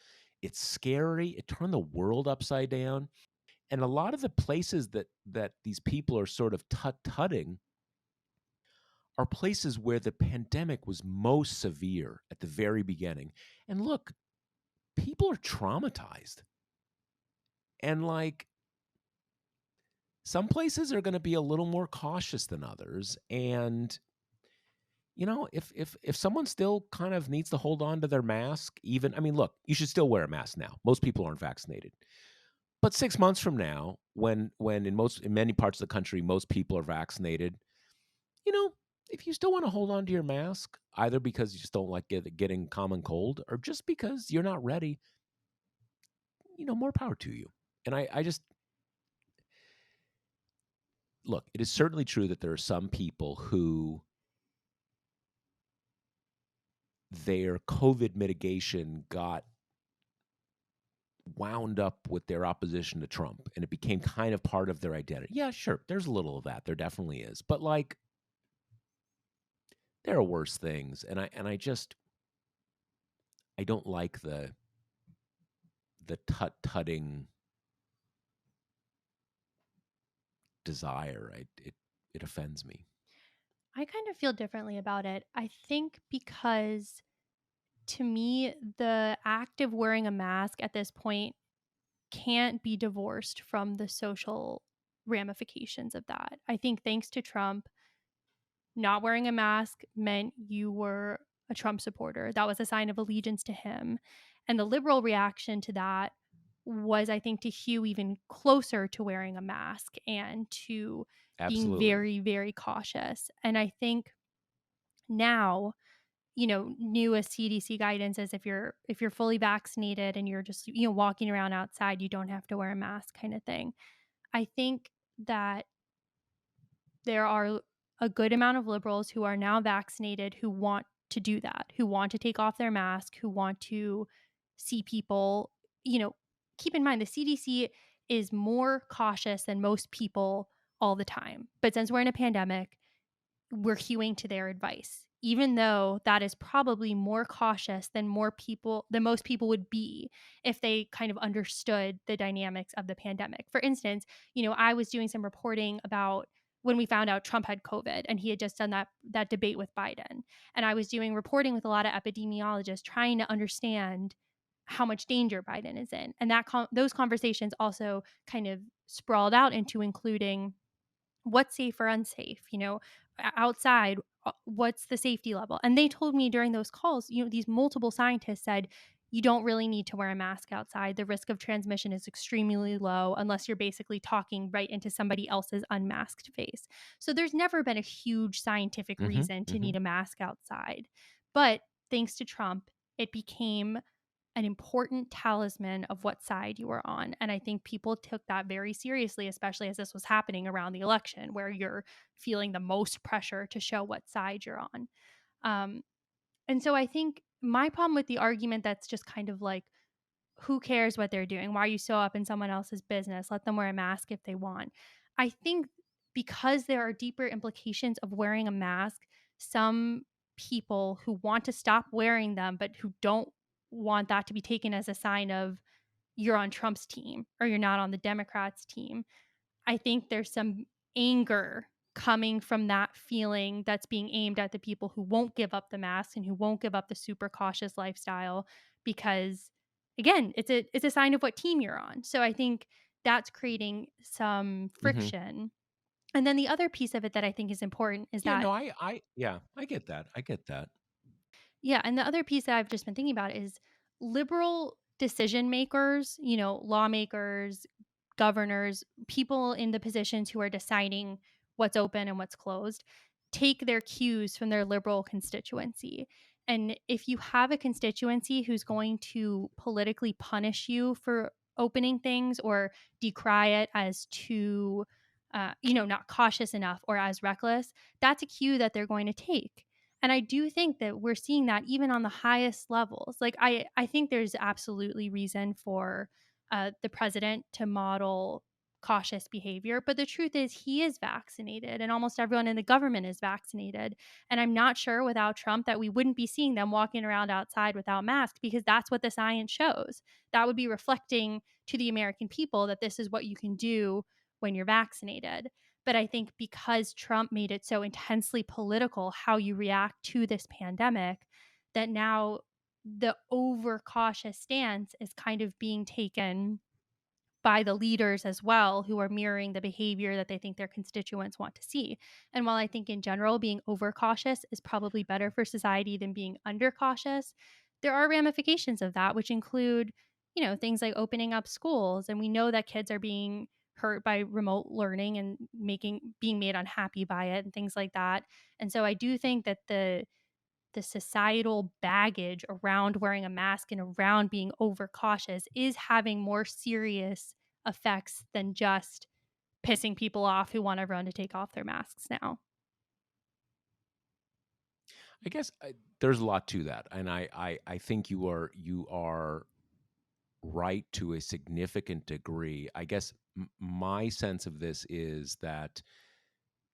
It's scary. It turned the world upside down. And a lot of the places that these people are sort of tut-tutting are places where the pandemic was most severe at the very beginning. And look, people are traumatized. And like some places are going to be a little more cautious than others. And if someone still kind of needs to hold on to their mask, I mean, look, you should still wear a mask now. Most people aren't vaccinated. But 6 months from now, when in many parts of the country most people are vaccinated, you know, if you still want to hold on to your mask, either because you just don't like getting common cold or just because you're not ready, more power to you. And I just look, it is certainly true that there are some people who their COVID mitigation got wound up with their opposition to Trump, and it became kind of part of their identity. Yeah, sure, there's a little of that. There definitely is. But like there are worse things, and I just I don't like the tut-tutting desire. It offends me. I kind of feel differently about it. I think because to me, the act of wearing a mask at this point can't be divorced from the social ramifications of that. I think thanks to Trump, not wearing a mask meant you were a Trump supporter. That was a sign of allegiance to him. And the liberal reaction to that was, I think, to hew even closer to wearing a mask and to being Absolutely. very, very cautious. And I think now, newest CDC guidance is if you're fully vaccinated and you're just, walking around outside, you don't have to wear a mask kind of thing. I think that there are a good amount of liberals who are now vaccinated who want to do that, who want to take off their mask, who want to see people, you know, keep in mind the CDC is more cautious than most people all the time. But since we're in a pandemic, we're hewing to their advice, even though that is probably more cautious than most people would be if they kind of understood the dynamics of the pandemic. For instance, I was doing some reporting about when we found out Trump had COVID and he had just done that debate with Biden. And I was doing reporting with a lot of epidemiologists trying to understand how much danger Biden is in. And those conversations also kind of sprawled out into including what's safe or unsafe, outside, what's the safety level. And they told me during those calls, these multiple scientists said you don't really need to wear a mask outside. The risk of transmission is extremely low unless you're basically talking right into somebody else's unmasked face. So there's never been a huge scientific Mhm, reason to need mhm. a mask outside. But thanks to Trump, it became an important talisman of what side you were on. And I think people took that very seriously, especially as this was happening around the election, where you're feeling the most pressure to show what side you're on. Um, and so I think my problem with the argument that's just kind of like, who cares what they're doing? Why are you so up in someone else's business? Let them wear a mask if they want. I think because there are deeper implications of wearing a mask, some people who want to stop wearing them, but who don't want that to be taken as a sign of you're on Trump's team or you're not on the Democrats' team. I think there's some anger coming from that feeling that's being aimed at the people who won't give up the mask and who won't give up the super cautious lifestyle because again, it's a sign of what team you're on. So I think that's creating some Mhm. friction. And then the other piece of it that I think is important is Yeah, that no, I yeah, I get that. I get that. yeah, and the other piece that I've just been thinking about is liberal decision makers, lawmakers, governors, people in the positions who are deciding what's open and what's closed, take their cues from their liberal constituency. And if you have a constituency who's going to politically punish you for opening things or decry it as too, not cautious enough or as reckless, that's a cue that they're going to take. And I do think that we're seeing that even on the highest levels. Like I think there's absolutely reason for the president to model cautious behavior. But the truth is, he is vaccinated, and almost everyone in the government is vaccinated. And I'm not sure without Trump that we wouldn't be seeing them walking around outside without masks because that's what the science shows. That would be reflecting to the American people that this is what you can do when you're vaccinated. But I think because Trump made it so intensely political how you react to this pandemic, that now the overcautious stance is kind of being taken by the leaders as well, who are mirroring the behavior that they think their constituents want to see. And while I think in general being overcautious is probably better for society than being undercautious, there are ramifications of that, which include, things like opening up schools. And we know that kids are being hurt by remote learning and being made unhappy by it and things like that. And so I do think that the societal baggage around wearing a mask and around being overcautious is having more serious effects than just pissing people off who want everyone to take off their masks now. I guess there's a lot to that, and I think you are right to a significant degree. I guess my sense of this is that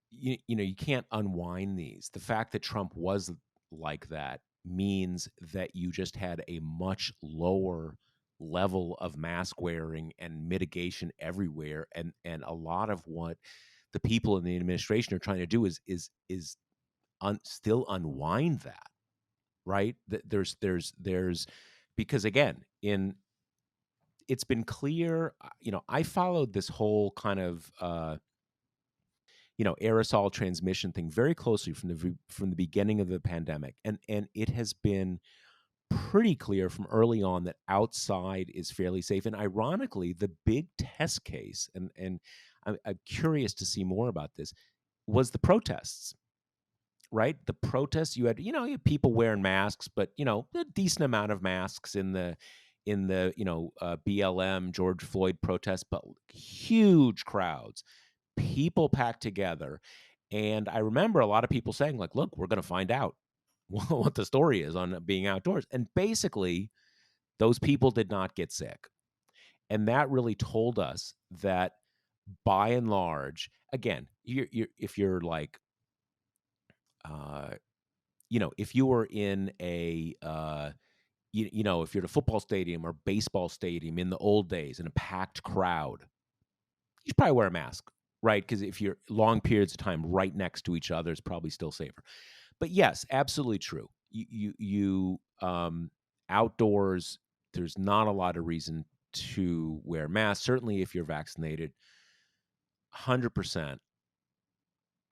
you can't unwind these. The fact that Trump was like that means that you just had a much lower level of mask wearing and mitigation everywhere, and a lot of what the people in the administration are trying to do is still unwind that, right? There's because again, in it's been clear, I followed this whole kind of aerosol transmission thing very closely from the beginning of the pandemic, and it has been pretty clear from early on that outside is fairly safe. And ironically, the big test case, and I'm curious to see more about this, was the protests. Right, the protests, you had people wearing masks, but a decent amount of masks in the BLM George Floyd protests, but huge crowds, people packed together. And I remember a lot of people saying, like, look, we're going to find out what the story is on being outdoors. And basically, those people did not get sick. And that really told us that by and large, again, if you're like, uh, if you were in if you're at a football stadium or baseball stadium in the old days in a packed crowd, you should probably wear a mask, right? Because if you're long periods of time right next to each other, it's probably still safer. But yes, absolutely true. Outdoors, there's not a lot of reason to wear masks. Certainly, if you're vaccinated, 100%.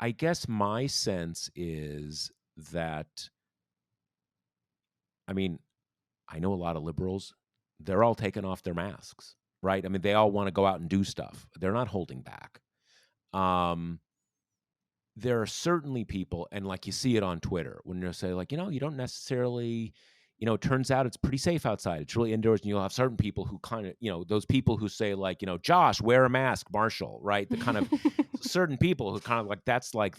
I guess my sense is that, I mean, I know a lot of liberals, they're all taking off their masks, right? I mean, they all want to go out and do stuff. They're not holding back. Um, there are certainly people, and like you see it on Twitter, when you say, like, you don't necessarily, it turns out it's pretty safe outside. It's really indoors. And you'll have certain people who kind of, those people who say, like, Josh, wear a mask, Marshall, right? The kind of certain people who kind of like, that's like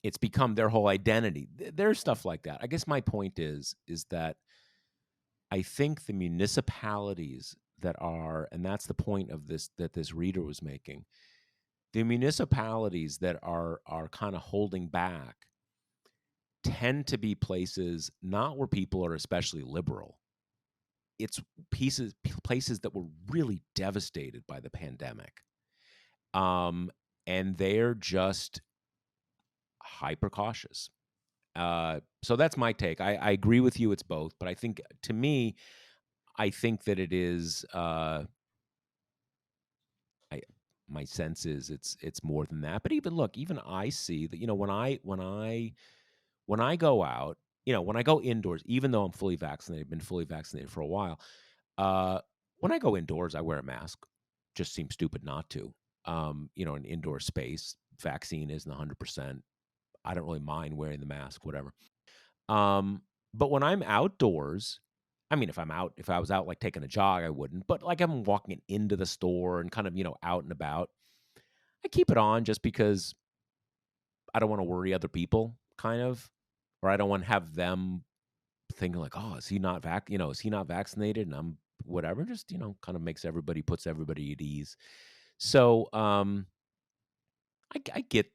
it's become their whole identity. There's stuff like that. I guess my point is that I think the municipalities that are, and that's the point of this, that this reader was making, the municipalities that are kind of holding back tend to be places not where people are especially liberal. It's places that were really devastated by the pandemic. And they're just hyper cautious. So that's my take. I agree with you. It's both, but I think, to me, I think that it is. I My sense is it's more than that. But even I see that, when I go out, when I go indoors, even though I'm fully vaccinated, been fully vaccinated for a while, uh, when I go indoors, I wear a mask. Just seems stupid not to. An indoor space, vaccine isn't 100%. I don't really mind wearing the mask, whatever. Um, but when I'm outdoors, I mean, if I was out like taking a jog, I wouldn't. But like I'm walking into the store and kind of, out and about, I keep it on just because I don't want to worry other people, kind of, or I don't want to have them thinking like, oh, is he not vaccinated? And I'm whatever. Just kind of puts everybody at ease. So I get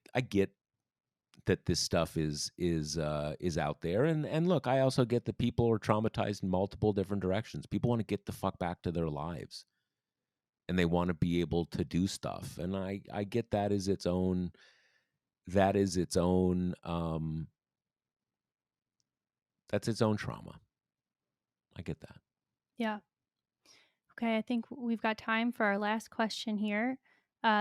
that this stuff is out there, and look, I also get that people are traumatized in multiple different directions. People want to get the fuck back to their lives, and they want to be able to do stuff, and I get that is its own that's its own trauma. I get that. Yeah. Okay, I think we've got time for our last question here.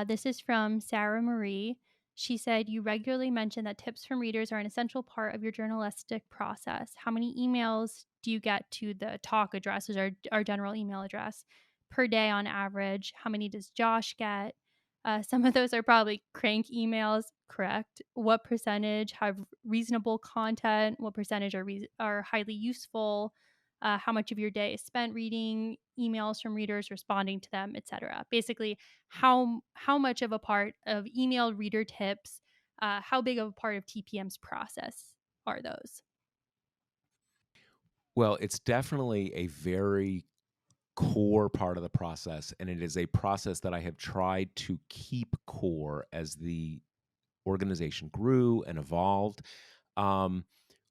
This is from Sarah Marie. She said, "You regularly mention that tips from readers are an essential part of your journalistic process. How many emails do you get to the talk address, which is our general email address, per day on average? How many does Josh get? Some of those are probably crank emails, correct? What percentage have reasonable content? What percentage are highly useful? how much of your day is spent reading emails from readers, responding to them, etc. Basically, how much of a part of email reader tips, how big of a part of TPM's process are those? Well, it's definitely a very core part of the process, and it is a process that I have tried to keep core as the organization grew and evolved. Um,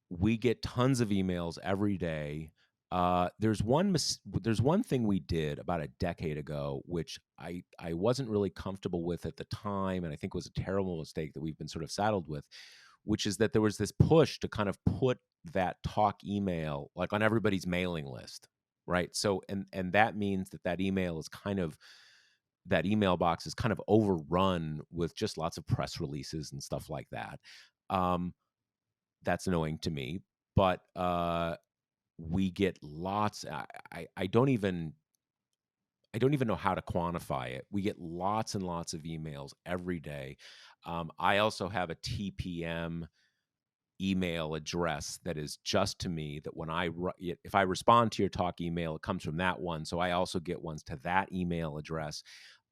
we get tons of emails every day. There's one thing we did about a decade ago, which I wasn't really comfortable with at the time, and I think was a terrible mistake that we've been sort of saddled with, which is that there was this push to kind of put that talk email like on everybody's mailing list, right? So and that means that that email is kind of that email box is kind of overrun with just lots of press releases and stuff like that. Um, that's annoying to me, but we get lots. I don't even know how to quantify it. We get lots and lots of emails every day. I also have a TPM email address that is just to me, that when if I respond to your talk email, it comes from that one. So I also get ones to that email address.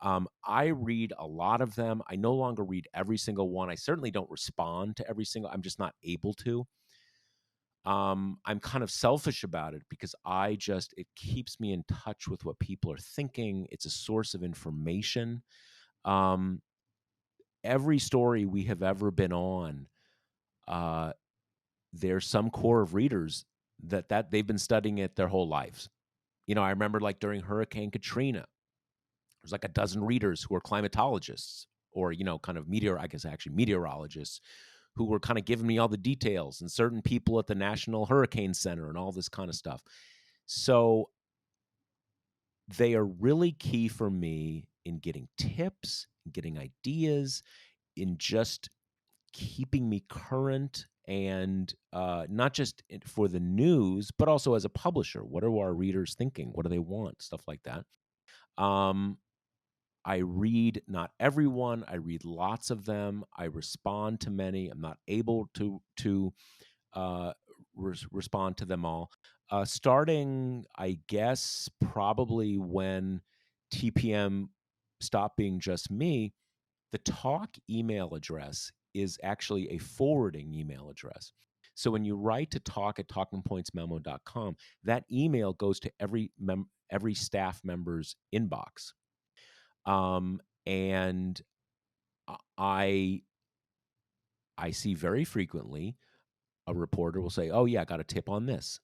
I read a lot of them. I no longer read every single one. I certainly don't respond to every single. I'm just not able to. I'm kind of selfish about it because it keeps me in touch with what people are thinking. It's a source of information. Um, every story we have ever been on, uh, there's some core of readers that they've been studying it their whole lives. I remember like during Hurricane Katrina, there's like a dozen readers who are climatologists or, kind of I guess actually meteorologists who were kind of giving me all the details, and certain people at the National Hurricane Center and all this kind of stuff. So they are really key for me in getting tips, getting ideas, in just keeping me current, and not just for the news, but also as a publisher. What are our readers thinking? What do they want? Stuff like that. Um, I read not everyone. I read lots of them. I respond to many. I'm not able to uh, respond to them all. Starting, I guess, probably when TPM stopped being just me, the talk email address is actually a forwarding email address. So when you write to talk at talkingpointsmemo.com, that email goes to every staff member's inbox. And I I see very frequently a reporter will say, "Oh yeah, I got a tip on this."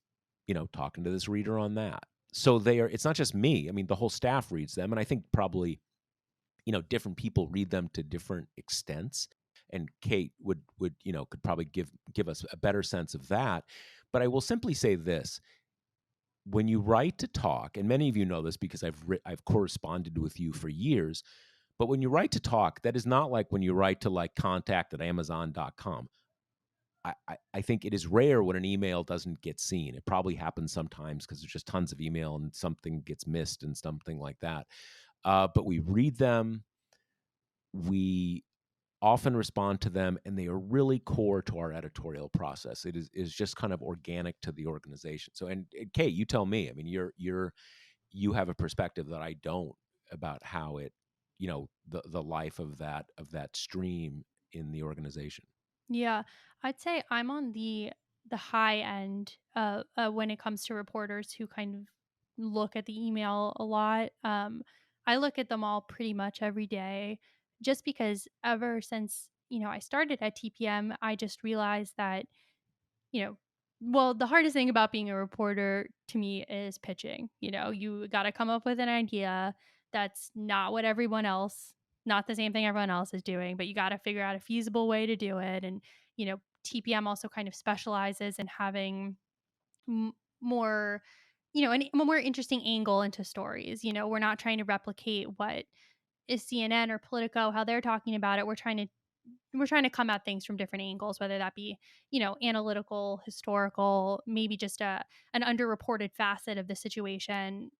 Talking to this reader on that. So it's not just me. I mean, the whole staff reads them, and I think probably different people read them to different extents. And Kate would could probably give us a better sense of that. But I will simply say this: when you write to talk, and many of you know this because I've corresponded with you for years, but when you write to talk, that is not like when you write to like contact at amazon.com. I think it is rare when an email doesn't get seen. It probably happens sometimes because there's just tons of email and something gets missed and something like that. But we read them, we often respond to them, and they are really core to our editorial process. It is just kind of organic to the organization. So, and Kate, you tell me. I mean, you have a perspective that I don't about how it, the life of that stream in the organization. Yeah, I'd say I'm on the high end when it comes to reporters who kind of look at the email a lot. I look at them all pretty much every day, just because ever since I started at TPM, I just realized that you know, well, the hardest thing about being a reporter to me is pitching. You got to come up with an idea that's not the same thing everyone else is doing, but you got to figure out a feasible way to do it. And, TPM also kind of specializes in having more, a more interesting angle into stories. We're not trying to replicate what is CNN or Politico, how they're talking about it. We're trying to come at things from different angles, whether that be, analytical, historical, maybe just an underreported facet of the situation,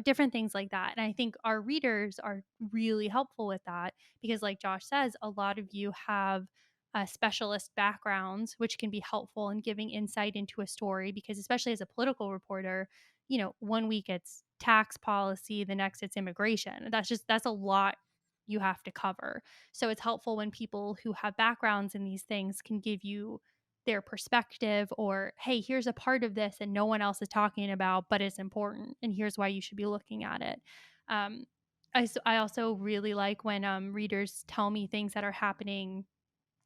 different things like that. And I think our readers are really helpful with that because, like Josh says, a lot of you have specialist backgrounds, which can be helpful in giving insight into a story. Because especially as a political reporter, one week it's tax policy, the next it's immigration. That's a lot you have to cover. So it's helpful when people who have backgrounds in these things can give you their perspective, or hey, here's a part of this and no one else is talking about, but it's important, and here's why you should be looking at it. um, I also really like when readers tell me things that are happening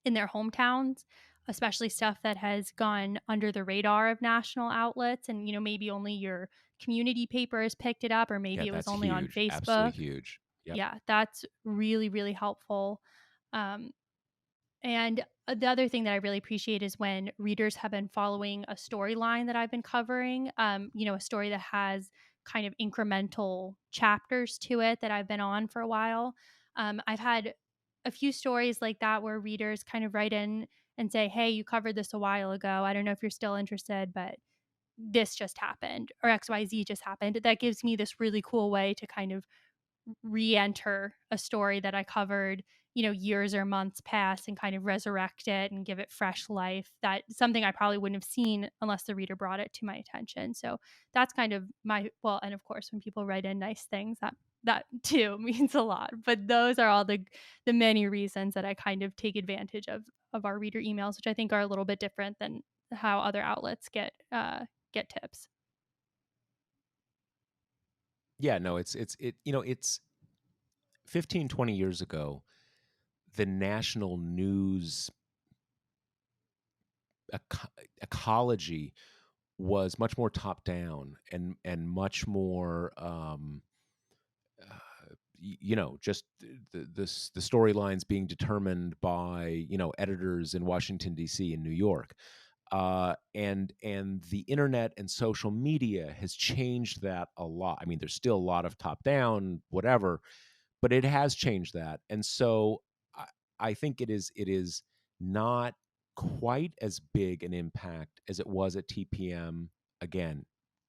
in their hometowns, especially stuff that has gone under the radar of national outlets, and maybe only your community paper has picked it up, or Yeah, maybe it was that's only on huge. Absolutely Facebook. huge. Yep. Yeah, that's really, really helpful. um, and the other thing that I really appreciate is when readers have been following a storyline that I've been covering, a story that has kind of incremental chapters to it that I've been on for a while. I've had a few stories like that where readers kind of write in and say, hey, you covered this a while ago. I don't know if you're still interested, but this just happened, or XYZ just happened. That gives me this really cool way to kind of re-enter a story that I covered, years or months past, and kind of resurrect it and give it fresh life. That something I probably wouldn't have seen unless the reader brought it to my attention. So that's kind of my, well, and of course when people write in nice things, that too means a lot. But those are all the many reasons that I kind of take advantage of our reader emails, which I think are a little bit different than how other outlets get tips. Yeah, no, it's 15, 20 years ago, the national news eco- ecology was much more top down and much more just the storylines being determined by editors in Washington D.C. and New York, and the internet and social media has changed that a lot. I mean, there's still a lot of top down whatever, but it has changed that. And so I, I think it is not quite as big an impact as it was at TPM. Again,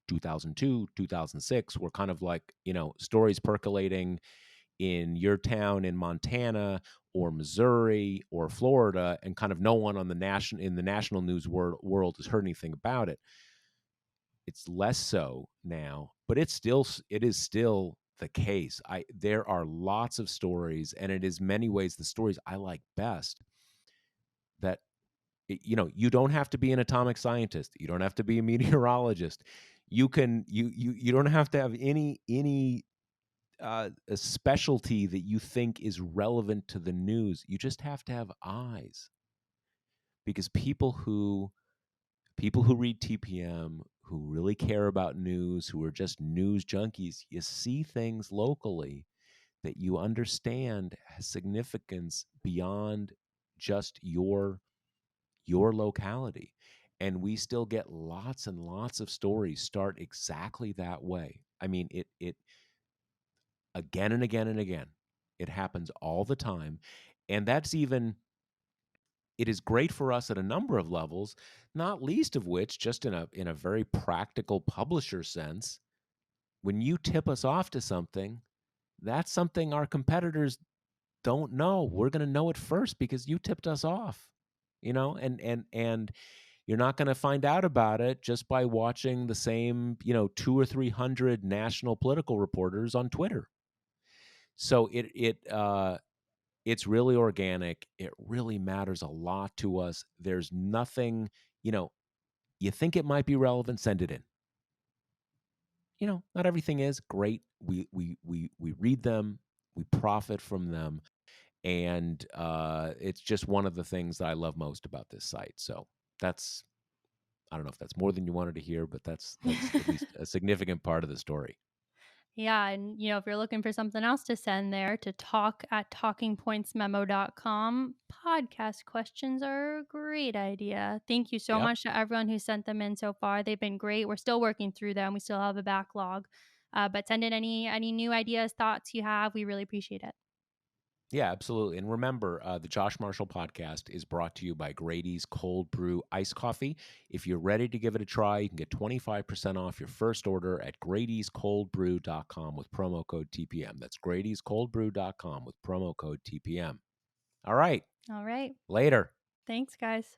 2002, 2006 were kind of like, stories percolating in your town in Montana or Missouri or Florida, and kind of no one on the national news world has heard anything about it. It's less so now, but it is still the case. I There are lots of stories, and it is many ways the stories I like best that you don't have to be an atomic scientist, you don't have to be a meteorologist, you don't have to have any a specialty that you think is relevant to the news. You just have to have eyes, because people who read TPM, who really care about news, who are just news junkies, you see things locally that you understand has significance beyond just your locality. And we still get lots and lots of stories start exactly that way. I mean, it again and again and again. It happens all the time. And it is great for us at a number of levels, not least of which, just in a very practical publisher sense, when you tip us off to something, that's something our competitors don't know. We're going to know it first because you tipped us off. And you're not going to find out about it just by watching the same, 2 or 300 national political reporters on Twitter. So it's really organic. It really matters a lot to us. There's nothing, you know, you think it might be relevant, send it in. Not everything is great. We read them, we profit from them, and it's just one of the things that I love most about this site. So that's I don't know if that's more than you wanted to hear, but that's at least a significant part of the story. Yeah, and if you're looking for something else to send there, to talk at talkingpointsmemo.com, podcast questions are a great idea. Thank you so Yep. much to everyone who sent them in so far. They've been great. We're still working through them. We still have a backlog. But send in any new ideas, thoughts you have. We really appreciate it. Yeah, absolutely. And remember, the Josh Marshall podcast is brought to you by Grady's Cold Brew Iced Coffee. If you're ready to give it a try, you can get 25% off your first order at Grady'sColdBrew.com with promo code TPM. That's Grady'sColdBrew.com with promo code TPM. All right. All right. Later. Thanks, guys.